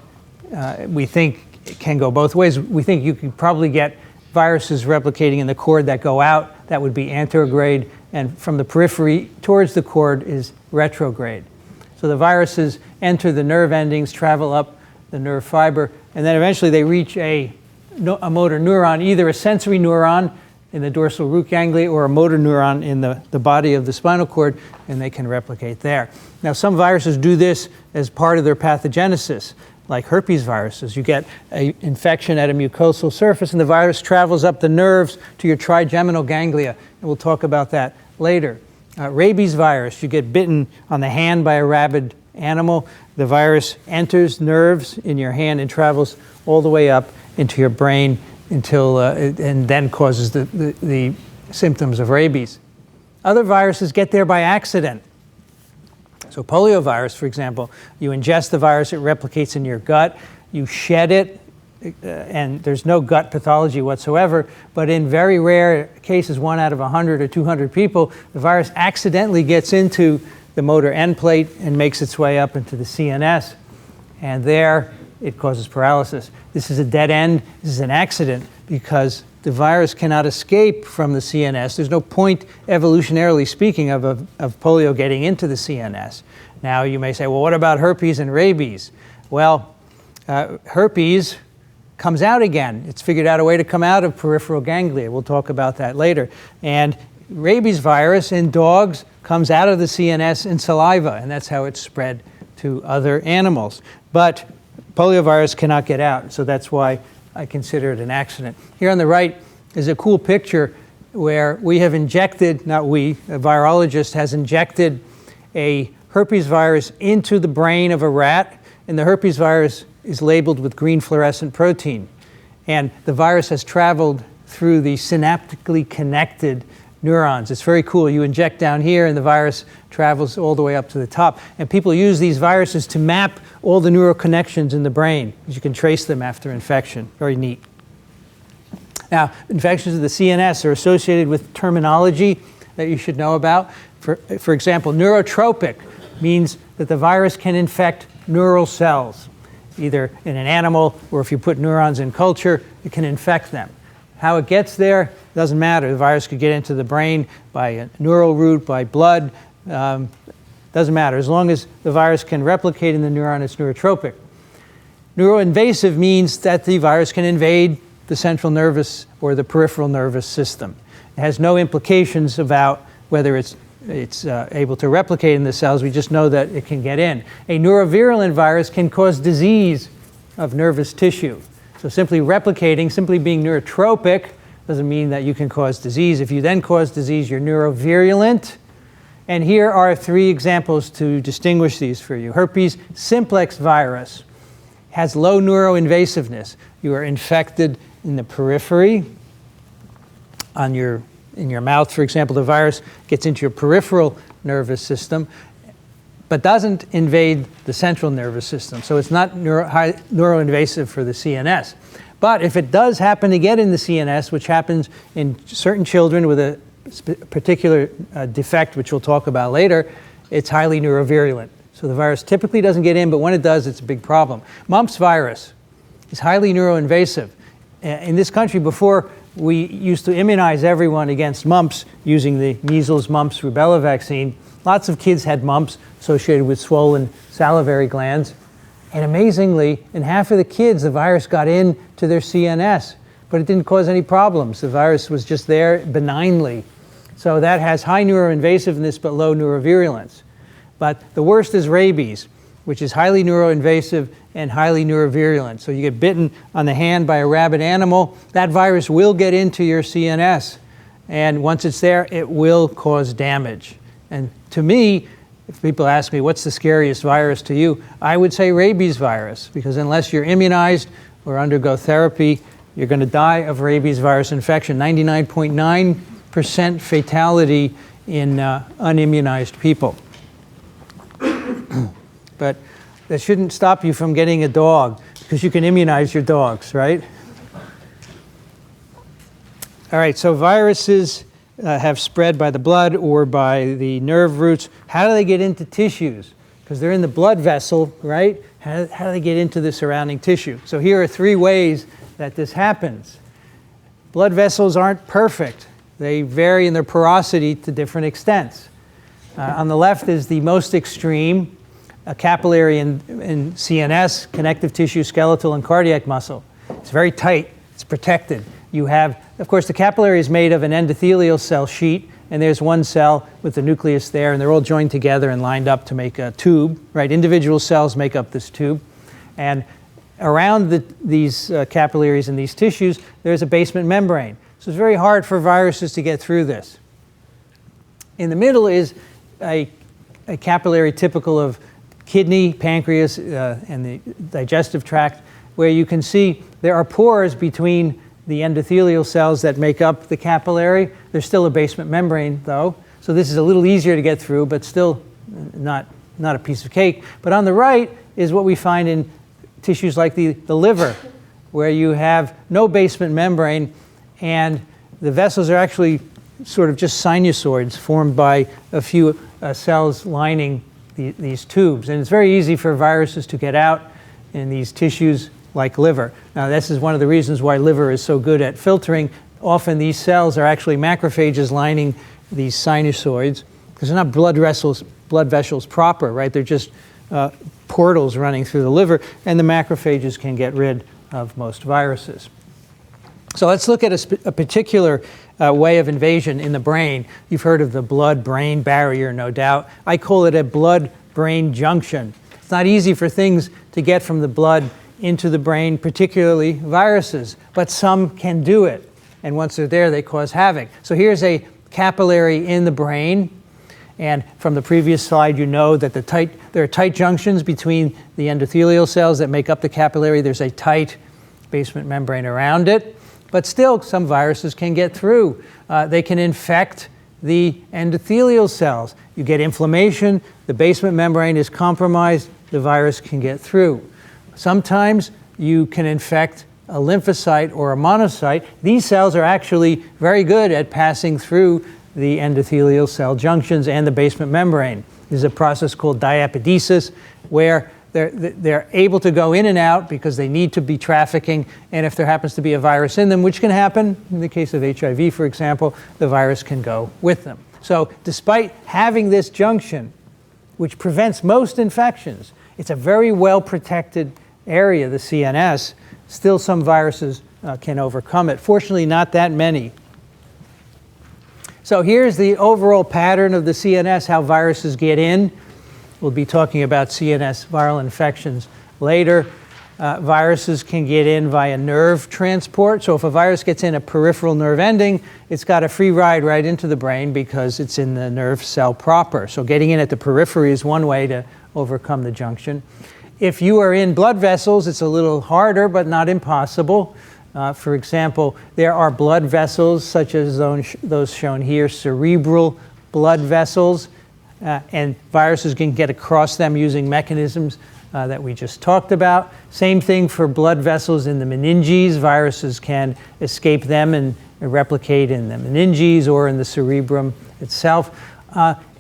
we think, can go both ways. We think you can probably get viruses replicating in the cord that go out. That would be anterograde, and from the periphery towards the cord is retrograde. So the viruses enter the nerve endings, travel up the nerve fiber, and then eventually they reach a motor neuron, either a sensory neuron in the dorsal root ganglia or a motor neuron in the body of the spinal cord, and they can replicate there. Now, some viruses do this as part of their pathogenesis, like herpes viruses. You get an infection at a mucosal surface, and the virus travels up the nerves to your trigeminal ganglia, and we'll talk about that later. Rabies virus, you get bitten on the hand by a rabid animal. The virus enters nerves in your hand and travels all the way up into your brain until and then causes the symptoms of rabies. Other viruses get there by accident. So poliovirus, for example, you ingest the virus, it replicates in your gut, you shed it, and there's no gut pathology whatsoever, but in very rare cases, 1 out of 100 or 200 people, the virus accidentally gets into the motor end plate and makes its way up into the CNS, and there it causes paralysis. This is a dead end, this is an accident, because the virus cannot escape from the CNS. There's no point, evolutionarily speaking, of polio getting into the CNS. Now you may say, well, what about herpes and rabies? Well, Herpes comes out again. It's figured out a way to come out of peripheral ganglia. We'll talk about that later. And rabies virus in dogs comes out of the CNS in saliva, and that's how it's spread to other animals. But poliovirus cannot get out, so that's why I consider it an accident. Here on the right is a cool picture where we have injected, not we, a virologist has injected a herpes virus into the brain of a rat, and the herpes virus is labeled with green fluorescent protein. And the virus has traveled through the synaptically connected neurons. It's very cool. You inject down here and the virus travels all the way up to the top. And people use these viruses to map all the neural connections in the brain. You can trace them after infection. Very neat. Now, infections of the CNS are associated with terminology that you should know about. For example, neurotropic means that the virus can infect neural cells, either in an animal or if you put neurons in culture, it can infect them. How it gets there doesn't matter. The virus could get into the brain by a neural route, by blood. Doesn't matter. As long as the virus can replicate in the neuron, it's neurotropic. Neuroinvasive means that the virus can invade the central nervous or the peripheral nervous system. It has no implications about whether it's able to replicate in the cells. We just know that it can get in. A neurovirulent virus can cause disease of nervous tissue. So simply replicating, simply being neurotropic, doesn't mean that you can cause disease. If you then cause disease, you're neurovirulent. And here are 3 examples to distinguish these for you. Herpes simplex virus has low neuroinvasiveness. You are infected in the periphery, in your mouth, for example. The virus gets into your peripheral nervous system, but doesn't invade the central nervous system. So it's not neuroinvasive for the CNS. But if it does happen to get in the CNS, which happens in certain children with a particular defect, which we'll talk about later, it's highly neurovirulent. So the virus typically doesn't get in, but when it does, it's a big problem. Mumps virus is highly neuroinvasive. In this country, before we used to immunize everyone against mumps using the measles, mumps, rubella vaccine, lots of kids had mumps associated with swollen salivary glands. And amazingly, in half of the kids, the virus got into their CNS, but it didn't cause any problems. The virus was just there benignly. So that has high neuroinvasiveness, but low neurovirulence. But the worst is rabies, which is highly neuroinvasive and highly neurovirulent. So you get bitten on the hand by a rabid animal, that virus will get into your CNS. And once it's there, it will cause damage. And to me, if people ask me, what's the scariest virus to you? I would say rabies virus, because unless you're immunized or undergo therapy, you're going to die of rabies virus infection. 99.9% fatality in unimmunized people. But that shouldn't stop you from getting a dog, because you can immunize your dogs, right? All right, so viruses have spread by the blood or by the nerve roots. How do they get into tissues? Because they're in the blood vessel, right? How do they get into the surrounding tissue? So here are 3 ways that this happens. Blood vessels aren't perfect. They vary in their porosity to different extents. On the left is the most extreme, a capillary in CNS, connective tissue, skeletal, and cardiac muscle. It's very tight. It's protected. You have, of course, the capillary is made of an endothelial cell sheet, and there's one cell with the nucleus there, and they're all joined together and lined up to make a tube, right? Individual cells make up this tube. And around these capillaries and these tissues, there's a basement membrane. So it's very hard for viruses to get through this. In the middle is a capillary typical of kidney, pancreas, and the digestive tract, where you can see there are pores between the endothelial cells that make up the capillary. There's still a basement membrane, though, so this is a little easier to get through, but still not a piece of cake. But on the right is what we find in tissues like the liver, where you have no basement membrane, and the vessels are actually sort of just sinusoids formed by a few cells lining these tubes. And it's very easy for viruses to get out in these tissues like liver. Now, this is one of the reasons why liver is so good at filtering. Often these cells are actually macrophages lining these sinusoids, because they're not blood vessels proper, right? They're just portals running through the liver, and the macrophages can get rid of most viruses. So let's look at a particular way of invasion in the brain. You've heard of the blood-brain barrier, no doubt. I call it a blood-brain junction. It's not easy for things to get from the blood into the brain, particularly viruses, but some can do it. And once they're there, they cause havoc. So here's a capillary in the brain. And from the previous slide, you know that there are tight junctions between the endothelial cells that make up the capillary. There's a tight basement membrane around it. But still, some viruses can get through. They can infect the endothelial cells. You get inflammation, the basement membrane is compromised, the virus can get through. Sometimes you can infect a lymphocyte or a monocyte. These cells are actually very good at passing through the endothelial cell junctions and the basement membrane. There's a process called diapedesis where they're able to go in and out because they need to be trafficking, and if there happens to be a virus in them, which can happen, in the case of HIV, for example, the virus can go with them. So despite having this junction, which prevents most infections, it's a very well protected area, the CNS, still some viruses can overcome it. Fortunately, not that many. So here's the overall pattern of the CNS, how viruses get in. We'll be talking about CNS viral infections later. Viruses can get in via nerve transport. So if a virus gets in a peripheral nerve ending, it's got a free ride right into the brain because it's in the nerve cell proper. So getting in at the periphery is one way to overcome the junction. If you are in blood vessels, it's a little harder, but not impossible. For example, there are blood vessels, such as those shown here, cerebral blood vessels, and viruses can get across them using mechanisms that we just talked about. Same thing for blood vessels in the meninges. Viruses can escape them and replicate in the meninges or in the cerebrum itself.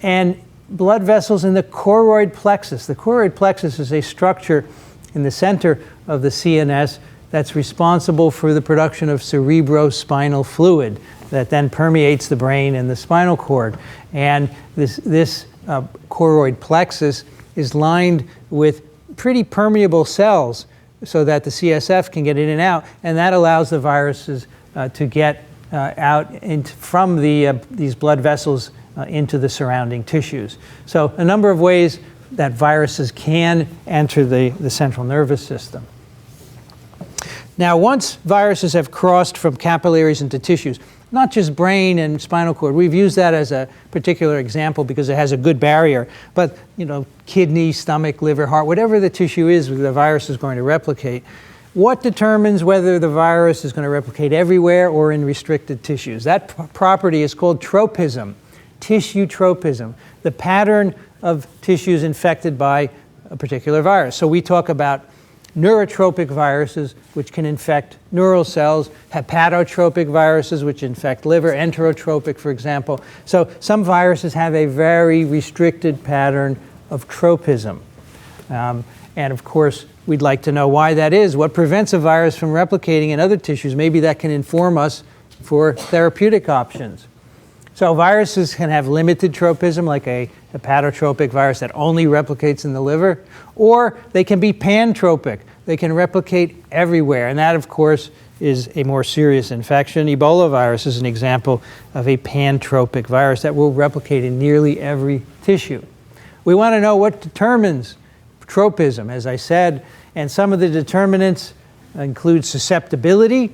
And blood vessels in the choroid plexus. The choroid plexus is a structure in the center of the CNS that's responsible for the production of cerebrospinal fluid that then permeates the brain and the spinal cord. And this choroid plexus is lined with pretty permeable cells so that the CSF can get in and out, and that allows the viruses to get out from these blood vessels into the surrounding tissues. So a number of ways that viruses can enter the central nervous system. Now, once viruses have crossed from capillaries into tissues, not just brain and spinal cord, we've used that as a particular example because it has a good barrier, but kidney, stomach, liver, heart, whatever the tissue is the virus is going to replicate. What determines whether the virus is going to replicate everywhere or in restricted tissues? That property is called tropism, tissue tropism, the pattern of tissues infected by a particular virus. So we talk about neurotropic viruses, which can infect neural cells, hepatotropic viruses, which infect liver, enterotropic, for example. So some viruses have a very restricted pattern of tropism. And of course, we'd like to know why that is. What prevents a virus from replicating in other tissues? Maybe that can inform us for therapeutic options. So viruses can have limited tropism, like a hepatotropic virus that only replicates in the liver, or they can be pantropic. They can replicate everywhere, and that, of course, is a more serious infection. Ebola virus is an example of a pantropic virus that will replicate in nearly every tissue. We want to know what determines tropism, as I said, and some of the determinants include susceptibility,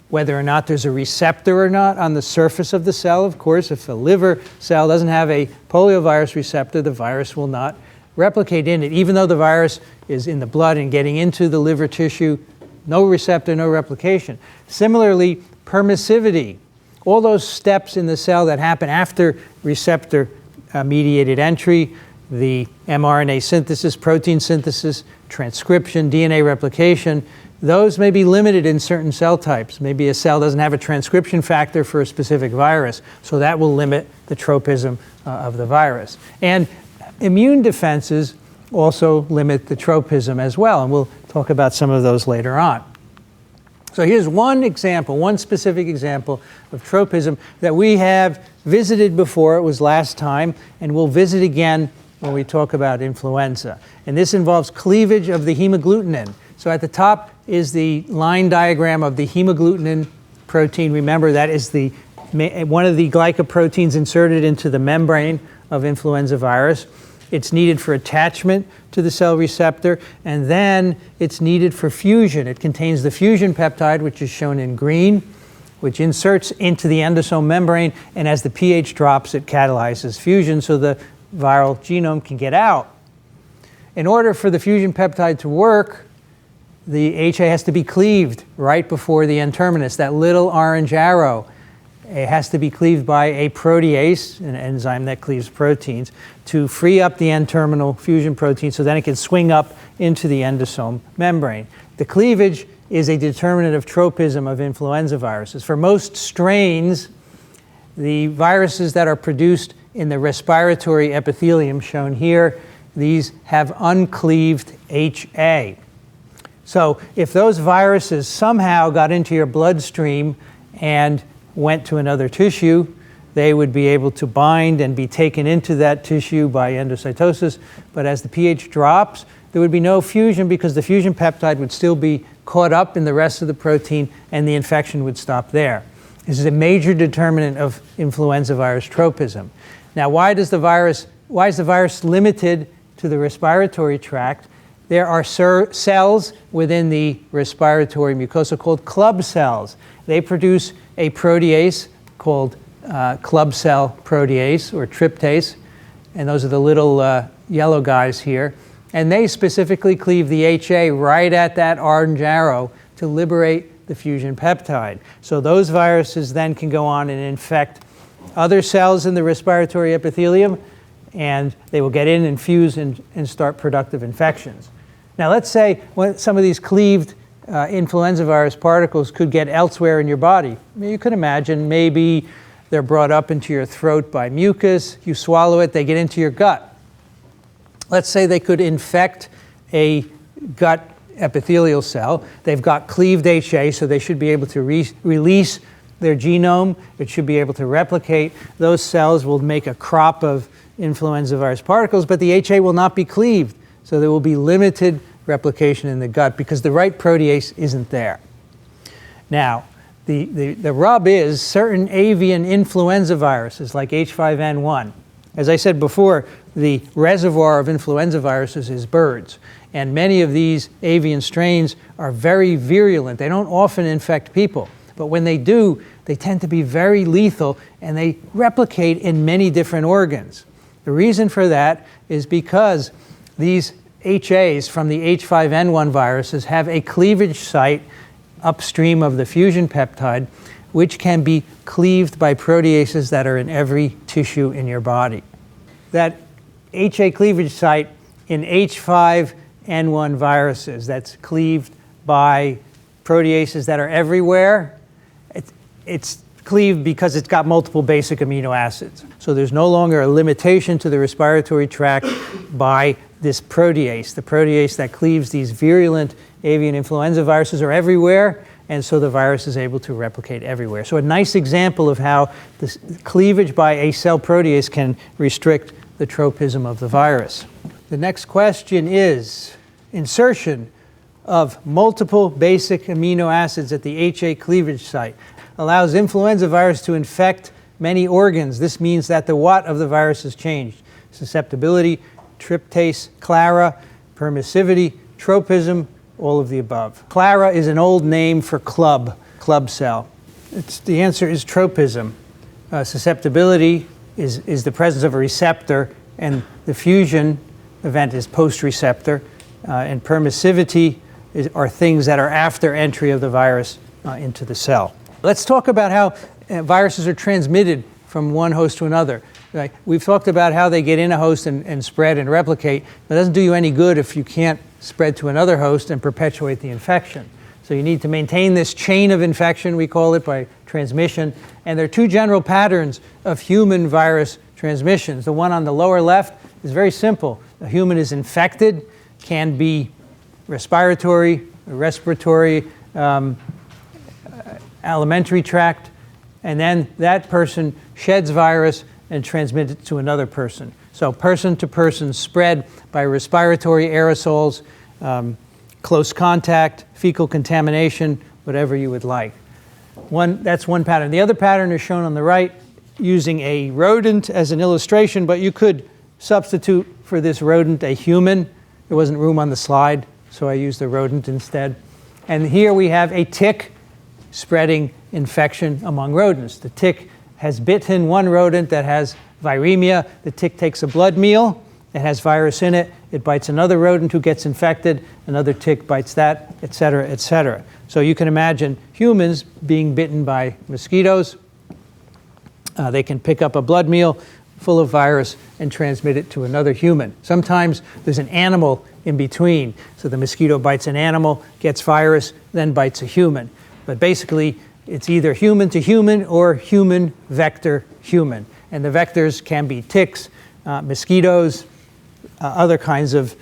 whether or not there's a receptor or not on the surface of the cell. Of course, if a liver cell doesn't have a poliovirus receptor, the virus will not replicate in it. Even though the virus is in the blood and getting into the liver tissue, no receptor, no replication. Similarly, permissivity. All those steps in the cell that happen after receptor-mediated entry, the mRNA synthesis, protein synthesis, transcription, DNA replication, those may be limited in certain cell types. Maybe a cell doesn't have a transcription factor for a specific virus, so that will limit the tropism of the virus. And immune defenses also limit the tropism as well, and we'll talk about some of those later on. So here's one example, one specific example of tropism that we have visited before. It was last time, and we'll visit again when we talk about influenza. And this involves cleavage of the hemagglutinin. So at the top is the line diagram of the hemagglutinin protein. Remember, that is one of the glycoproteins inserted into the membrane of influenza virus. It's needed for attachment to the cell receptor, and then it's needed for fusion. It contains the fusion peptide, which is shown in green, which inserts into the endosome membrane, and as the pH drops, it catalyzes fusion so the viral genome can get out. In order for the fusion peptide to work, the HA has to be cleaved right before the N-terminus, that little orange arrow. It has to be cleaved by a protease, an enzyme that cleaves proteins, to free up the N-terminal fusion protein so then it can swing up into the endosome membrane. The cleavage is a determinant of tropism of influenza viruses. For most strains, the viruses that are produced in the respiratory epithelium, shown here, these have uncleaved HA. So if those viruses somehow got into your bloodstream and went to another tissue, they would be able to bind and be taken into that tissue by endocytosis. But as the pH drops, there would be no fusion because the fusion peptide would still be caught up in the rest of the protein and the infection would stop there. This is a major determinant of influenza virus tropism. Now, why is the virus limited to the respiratory tract? There are cells within the respiratory mucosa called club cells. They produce a protease called club cell protease or tryptase, and those are the little yellow guys here. And they specifically cleave the HA right at that orange arrow to liberate the fusion peptide. So those viruses then can go on and infect other cells in the respiratory epithelium, and they will get in and fuse and start productive infections. Now let's say some of these cleaved influenza virus particles could get elsewhere in your body. I mean, you could imagine maybe they're brought up into your throat by mucus, you swallow it, they get into your gut. Let's say they could infect a gut epithelial cell. They've got cleaved HA, so they should be able to release their genome. It should be able to replicate. Those cells will make a crop of influenza virus particles, but the HA will not be cleaved. So there will be limited replication in the gut because the right protease isn't there. Now, the rub is certain avian influenza viruses like H5N1. As I said before, the reservoir of influenza viruses is birds. And many of these avian strains are very virulent. They don't often infect people. But when they do, they tend to be very lethal and they replicate in many different organs. The reason for that is because these HAs from the H5N1 viruses have a cleavage site upstream of the fusion peptide, which can be cleaved by proteases that are in every tissue in your body. That HA cleavage site in H5N1 viruses that's cleaved by proteases that are everywhere, it's cleaved because it's got multiple basic amino acids. So there's no longer a limitation to the respiratory tract by this protease. The protease that cleaves these virulent avian influenza viruses are everywhere, and so the virus is able to replicate everywhere. So a nice example of how this cleavage by a cell protease can restrict the tropism of the virus. The next question is insertion of multiple basic amino acids at the HA cleavage site allows influenza virus to infect many organs. This means that the what of the virus has changed. Susceptibility, tryptase, clara, permissivity, tropism, all of the above. Clara is an old name for club cell. The answer is tropism. Susceptibility is the presence of a receptor, and the fusion event is post-receptor. And permissivity are things that are after entry of the virus into the cell. Let's talk about how viruses are transmitted from one host to another. Right? We've talked about how they get in a host and spread and replicate. It doesn't do you any good if you can't spread to another host and perpetuate the infection. So you need to maintain this chain of infection, we call it, by transmission. And there are two general patterns of human virus transmissions. The one on the lower left is very simple. A human is infected, can be respiratory, alimentary tract, and then that person sheds virus and transmits it to another person. So person to person spread by respiratory aerosols, close contact, fecal contamination, whatever you would like. That's one pattern. The other pattern is shown on the right using a rodent as an illustration, but you could substitute for this rodent a human. There wasn't room on the slide, so I used a rodent instead. And here we have a tick spreading infection among rodents. The tick has bitten one rodent that has viremia. The tick takes a blood meal. It has virus in it. It bites another rodent who gets infected. Another tick bites that, et cetera, et cetera. So you can imagine humans being bitten by mosquitoes. They can pick up a blood meal full of virus and transmit it to another human. Sometimes there's an animal in between. So the mosquito bites an animal, gets virus, then bites a human. But basically, it's either human to human or human vector human. And the vectors can be ticks, mosquitoes, other kinds of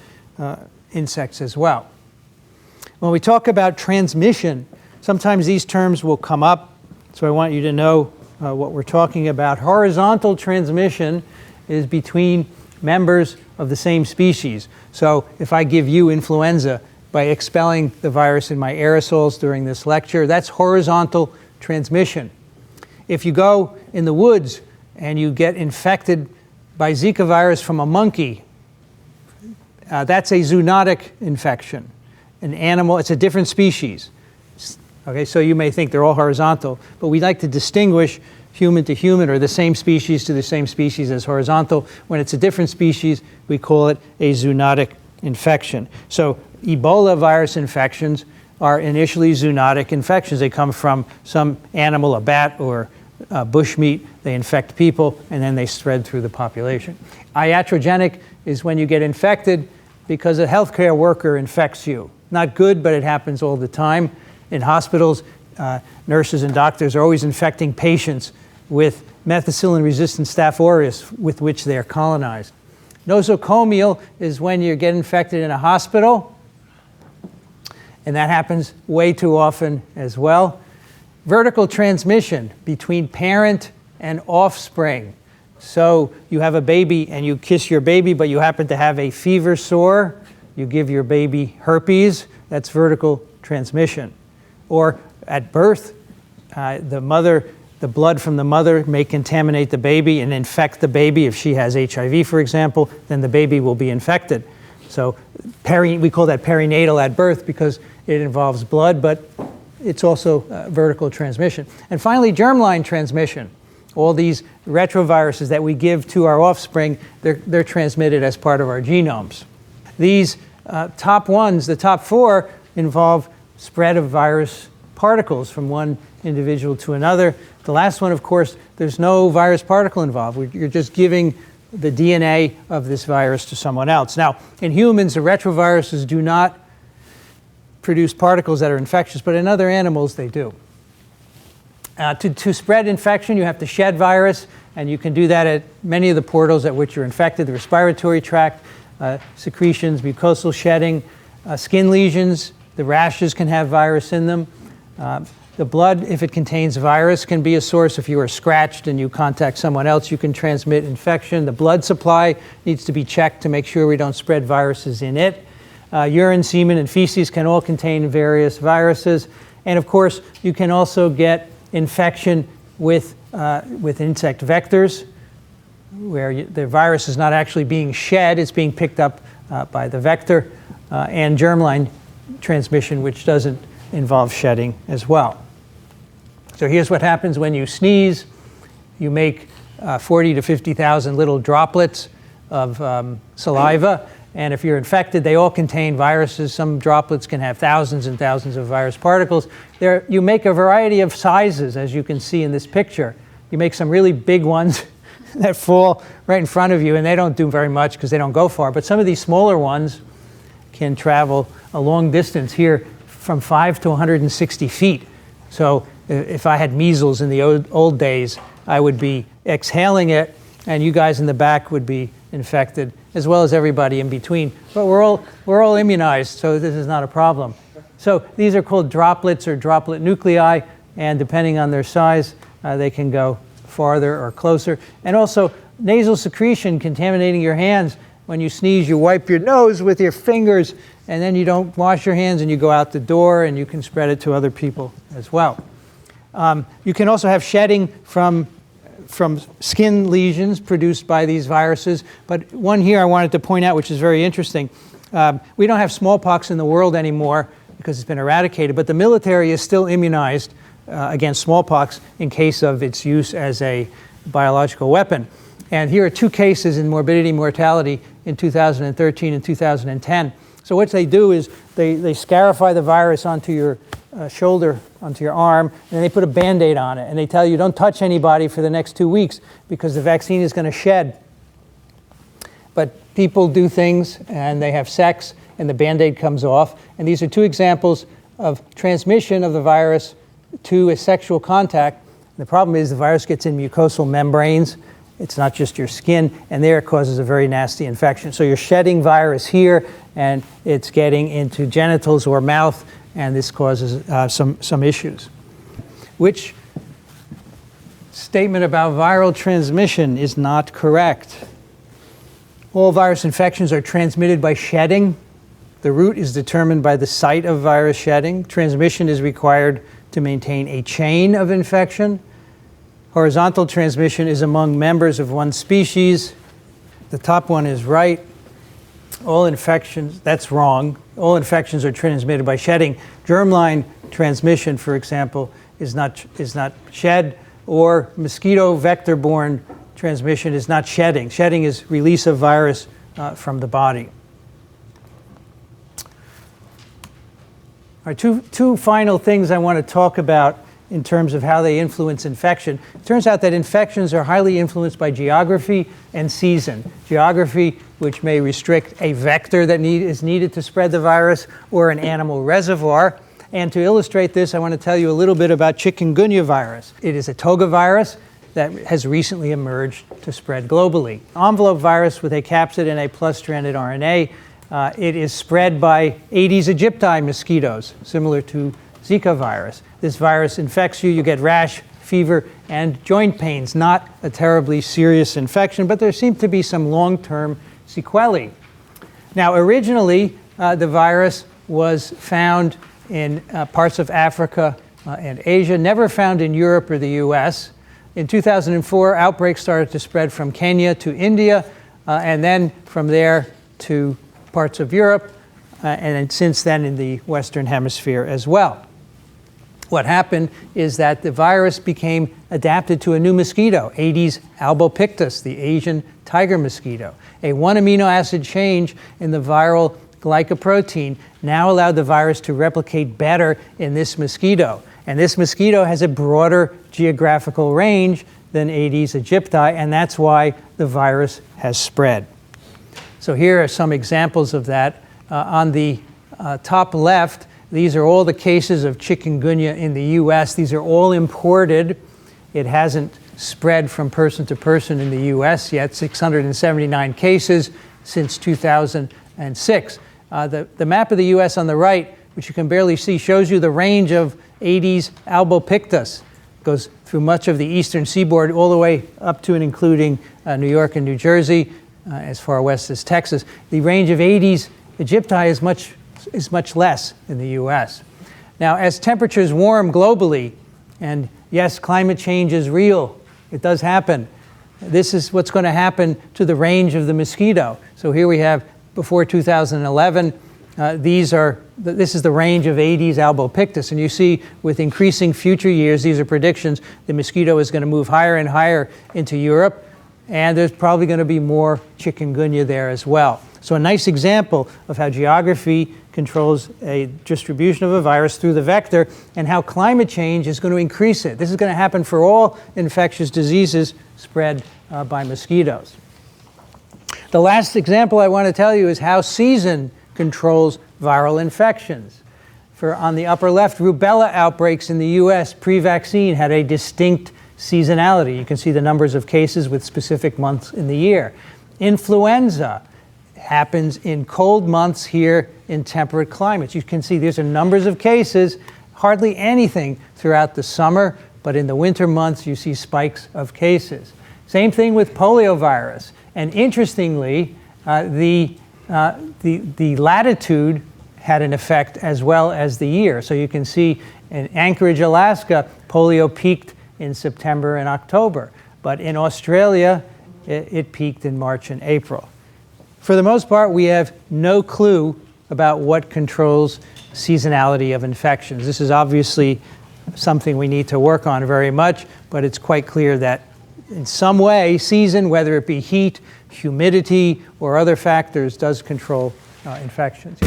insects as well. When we talk about transmission, sometimes these terms will come up, so I want you to know what we're talking about. Horizontal transmission is between members of the same species. So if I give you influenza by expelling the virus in my aerosols during this lecture, that's horizontal transmission. If you go in the woods and you get infected by Zika virus from a monkey, that's a zoonotic infection. An animal, it's a different species. Okay, so you may think they're all horizontal, but we like to distinguish human to human or the same species to the same species as horizontal. When it's a different species, we call it a zoonotic infection. So Ebola virus infections are initially zoonotic infections. They come from some animal, a bat or bushmeat. They infect people, and then they spread through the population. Iatrogenic is when you get infected because a healthcare worker infects you. Not good, but it happens all the time. In hospitals, nurses and doctors are always infecting patients with methicillin-resistant Staph aureus with which they are colonized. Nosocomial is when you get infected in a hospital, and that happens way too often as well. Vertical transmission between parent and offspring. So you have a baby and you kiss your baby, but you happen to have a fever sore. You give your baby herpes. That's vertical transmission. Or at birth, the blood from the mother may contaminate the baby and infect the baby. If she has HIV, for example, then the baby will be infected. So we call that perinatal at birth because it involves blood, but it's also vertical transmission. And finally, germline transmission. All these retroviruses that we give to our offspring, they're transmitted as part of our genomes. These top ones, the top four, involve spread of virus particles from one individual to another. The last one, of course, there's no virus particle involved. You're just giving the DNA of this virus to someone else. Now, in humans, the retroviruses do not produce particles that are infectious, but in other animals, they do. To spread infection, you have to shed virus, and you can do that at many of the portals at which you're infected: the respiratory tract, secretions, mucosal shedding, skin lesions. The rashes can have virus in them. The blood, if it contains virus, can be a source. If you are scratched and you contact someone else, you can transmit infection. The blood supply needs to be checked to make sure we don't spread viruses in it. Urine, semen, and feces can all contain various viruses. And of course, you can also get infection with insect vectors, where the virus is not actually being shed, it's being picked up by the vector, and germline transmission, which doesn't involve shedding as well. So here's what happens when you sneeze. You make 40 to 50,000 little droplets of saliva, and if you're infected, they all contain viruses. Some droplets can have thousands and thousands of virus particles. You make a variety of sizes, as you can see in this picture. You make some really big ones that fall right in front of you, and they don't do very much because they don't go far. But some of these smaller ones can travel a long distance, here from 5 to 160 feet. So if I had measles in the old days, I would be exhaling it, and you guys in the back would be infected, as well as everybody in between. But we're all immunized, so this is not a problem. So these are called droplets or droplet nuclei, and depending on their size, they can go farther or closer. And also, nasal secretion contaminating your hands. When you sneeze, you wipe your nose with your fingers, and then you don't wash your hands and you go out the door and you can spread it to other people as well. You can also have shedding from skin lesions produced by these viruses. But one here I wanted to point out, which is very interesting. We don't have smallpox in the world anymore because it's been eradicated, but the military is still immunized against smallpox in case of its use as a biological weapon. And here are two cases in morbidity and mortality in 2013 and 2010. So what they do is they scarify the virus onto your shoulder, onto your arm, and then they put a Band-Aid on it. And they tell you, don't touch anybody for the next 2 weeks because the vaccine is going to shed. But people do things, and they have sex, and the Band-Aid comes off. And these are two examples of transmission of the virus to a sexual contact. The problem is the virus gets in mucosal membranes. It's not just your skin, and there it causes a very nasty infection. So you're shedding virus here, and it's getting into genitals or mouth, and this causes some issues. Which statement about viral transmission is not correct? All virus infections are transmitted by shedding. The route is determined by the site of virus shedding. Transmission is required to maintain a chain of infection. Horizontal transmission is among members of one species. The top one is right. All infections, that's wrong. All infections are transmitted by shedding. Germline transmission, for example, is not shed, or mosquito vector-borne transmission is not shedding. Shedding is release of virus from the body. All right, two final things I want to talk about in terms of how they influence infection. It turns out that infections are highly influenced by geography and season. Geography, which may restrict a vector that is needed to spread the virus, or an animal reservoir. And to illustrate this, I want to tell you a little bit about chikungunya virus. It is a toga virus that has recently emerged to spread globally. Envelope virus with a capsid and a plus-stranded RNA. It is spread by Aedes aegypti mosquitoes, similar to Zika virus. This virus infects you, you get rash, fever, and joint pains. Not a terribly serious infection, but there seem to be some long-term sequelae. Now, originally, the virus was found in parts of Africa and Asia, never found in Europe or the US. In 2004, outbreaks started to spread from Kenya to India, and then from there to parts of Europe, and since then in the Western Hemisphere as well. What happened is that the virus became adapted to a new mosquito, Aedes albopictus, the Asian tiger mosquito. A 1 amino acid change in the viral glycoprotein now allowed the virus to replicate better in this mosquito. And this mosquito has a broader geographical range than Aedes aegypti, and that's why the virus has spread. So here are some examples of that. On the top left, these are all the cases of chikungunya in the US. These are all imported. It hasn't spread from person to person in the US yet, 679 cases since 2006. The map of the US on the right, which you can barely see, shows you the range of Aedes albopictus. It goes through much of the eastern seaboard all the way up to and including New York and New Jersey, as far west as Texas. The range of Aedes aegypti is much less in the US. Now, as temperatures warm globally, and yes, climate change is real, it does happen. This is what's going to happen to the range of the mosquito. So here we have before 2011, this is the range of Aedes albopictus, and you see with increasing future years, these are predictions, the mosquito is going to move higher and higher into Europe, and there's probably going to be more chikungunya there as well. So a nice example of how geography controls a distribution of a virus through the vector, and how climate change is going to increase it. This is going to happen for all infectious diseases spread by mosquitoes. The last example I want to tell you is how season controls viral infections. On the upper left, rubella outbreaks in the US pre-vaccine had a distinct seasonality. You can see the numbers of cases with specific months in the year. Influenza happens in cold months here in temperate climates. You can see these are numbers of cases, hardly anything throughout the summer, but in the winter months you see spikes of cases. Same thing with poliovirus. And interestingly, the latitude had an effect as well as the year. So you can see in Anchorage, Alaska, polio peaked in September and October. But in Australia, it peaked in March and April. For the most part, we have no clue about what controls seasonality of infections. This is obviously something we need to work on very much, but it's quite clear that in some way, season, whether it be heat, humidity, or other factors, does control infections.